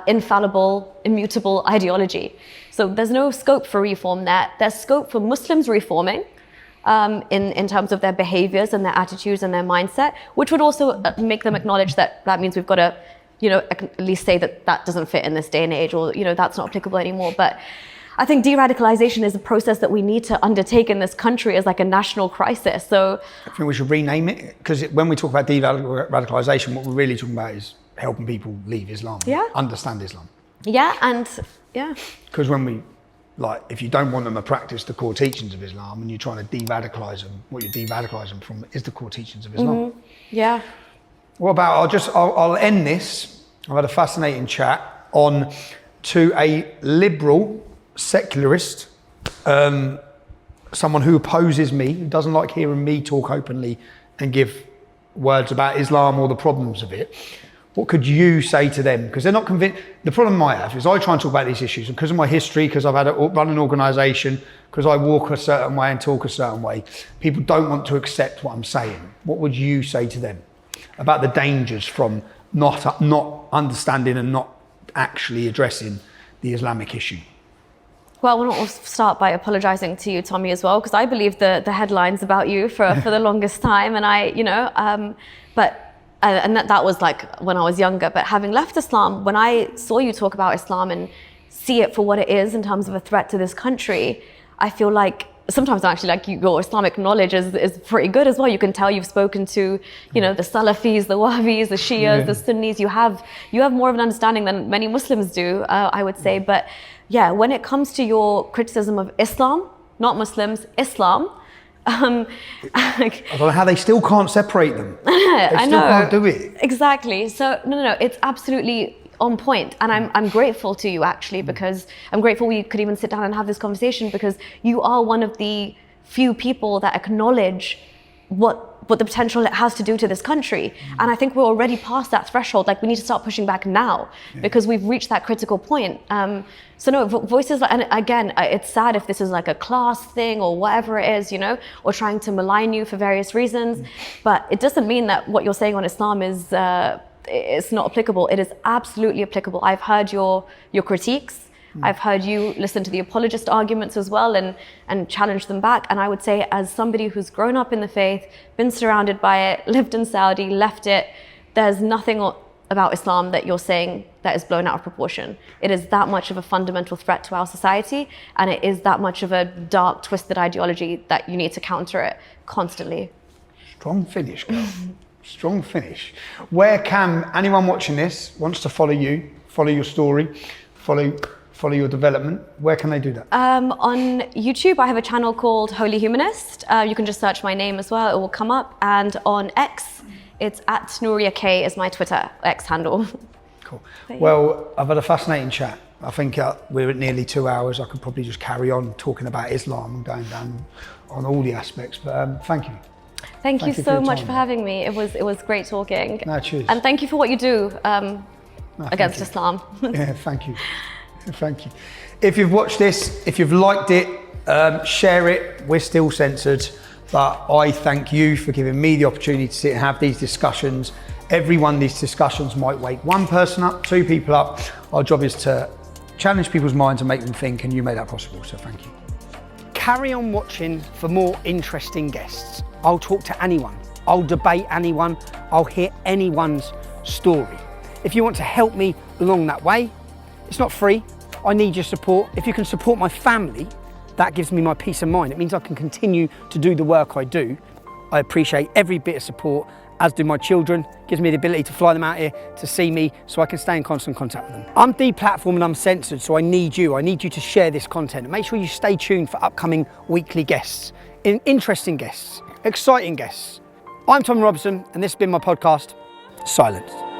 Speaker 1: infallible, immutable ideology. So there's no scope for reform there. There's scope for Muslims reforming in terms of their behaviors and their attitudes and their mindset, which would also make them acknowledge that means we've got to, at least say that doesn't fit in this day and age, or, that's not applicable anymore. But I think de-radicalization is a process that we need to undertake in this country as like a national crisis. So
Speaker 2: I think we should rename it, because when we talk about de-radicalization, what we're really talking about is helping people leave Islam, understand Islam. Because when if you don't want them to practice the core teachings of Islam and you're trying to de-radicalize them, what you're de-radicalizing them from is the core teachings of Islam.
Speaker 1: Mm-hmm. Yeah.
Speaker 2: What about, I'll end this. I've had a fascinating chat on to a liberal secularist, someone who opposes me, who doesn't like hearing me talk openly and give words about Islam or the problems of it. What could you say to them? Because they're not convinced. The problem I have is I try and talk about these issues, and because of my history, because I've had run an organisation, because I walk a certain way and talk a certain way, people don't want to accept what I'm saying. What would you say to them about the dangers from not understanding and not actually addressing the Islamic issue?
Speaker 1: Well, I want to start by apologizing to you, Tommy, as well, because I believed the headlines about you for the longest time, and and that was like when I was younger. But having left Islam, when I saw you talk about Islam and see it for what it is in terms of a threat to this country, I feel like sometimes actually like your Islamic knowledge is pretty good as well. You can tell you've spoken to, the Salafis, the Wahhabis, the Shias, the Sunnis. You have more of an understanding than many Muslims do, I would say. But yeah, when it comes to your criticism of Islam, not Muslims, Islam, I
Speaker 2: don't know how they still can't separate them.
Speaker 1: I know.
Speaker 2: Can't do it.
Speaker 1: Exactly. So no, it's absolutely on point, and I'm grateful to you actually, because I'm grateful we could even sit down and have this conversation, because you are one of the few people that acknowledge what the potential it has to do to this country. And I think we're already past that threshold. Like, we need to start pushing back now, because we've reached that critical point. So no, voices, and again, it's sad if this is like a class thing or whatever it is, or trying to malign you for various reasons, but it doesn't mean that what you're saying on Islam is it's not applicable. It is absolutely applicable. I've heard your critiques. I've heard you listen to the apologist arguments as well and challenge them back. And I would say, as somebody who's grown up in the faith, been surrounded by it, lived in Saudi, left it, there's nothing about Islam that you're saying that is blown out of proportion. It is that much of a fundamental threat to our society, and it is that much of a dark, twisted ideology that you need to counter it constantly.
Speaker 2: Strong finish, girl. Strong finish. Where can anyone watching this wants to follow you, follow your story, follow your development, where can they do that?
Speaker 1: On YouTube, I have a channel called Holy Humanist. You can just search my name as well, it will come up. And on X, it's at Nuriyah K is my Twitter X handle.
Speaker 2: Cool. Well, I've had a fascinating chat. I think we're at nearly 2 hours. I could probably just carry on talking about Islam and going down on all the aspects, but thank you.
Speaker 1: Thank you so much for having me. It was great talking.
Speaker 2: No, cheers.
Speaker 1: And thank you for what you do against Islam.
Speaker 2: Yeah, thank you. Thank you. If you've watched this, if you've liked it, Share it. We're still censored, but I thank you for giving me the opportunity to sit and have these discussions. Every one of these discussions might wake one person up, two people up. Our job is to challenge people's minds and make them think, and you made that possible, so thank you.
Speaker 3: Carry on watching for more interesting guests. I'll talk to anyone. I'll debate anyone. I'll hear anyone's story. If you want to help me along that way, it's not free. I need your support. If you can support my family, that gives me my peace of mind. It means I can continue to do the work I do. I appreciate every bit of support, as do my children. It gives me the ability to fly them out here to see me so I can stay in constant contact with them. I'm deplatformed and I'm censored, so I need you. I need you to share this content and make sure you stay tuned for upcoming weekly guests, interesting guests, exciting guests. I'm Tom Robson and this has been my podcast, Silence.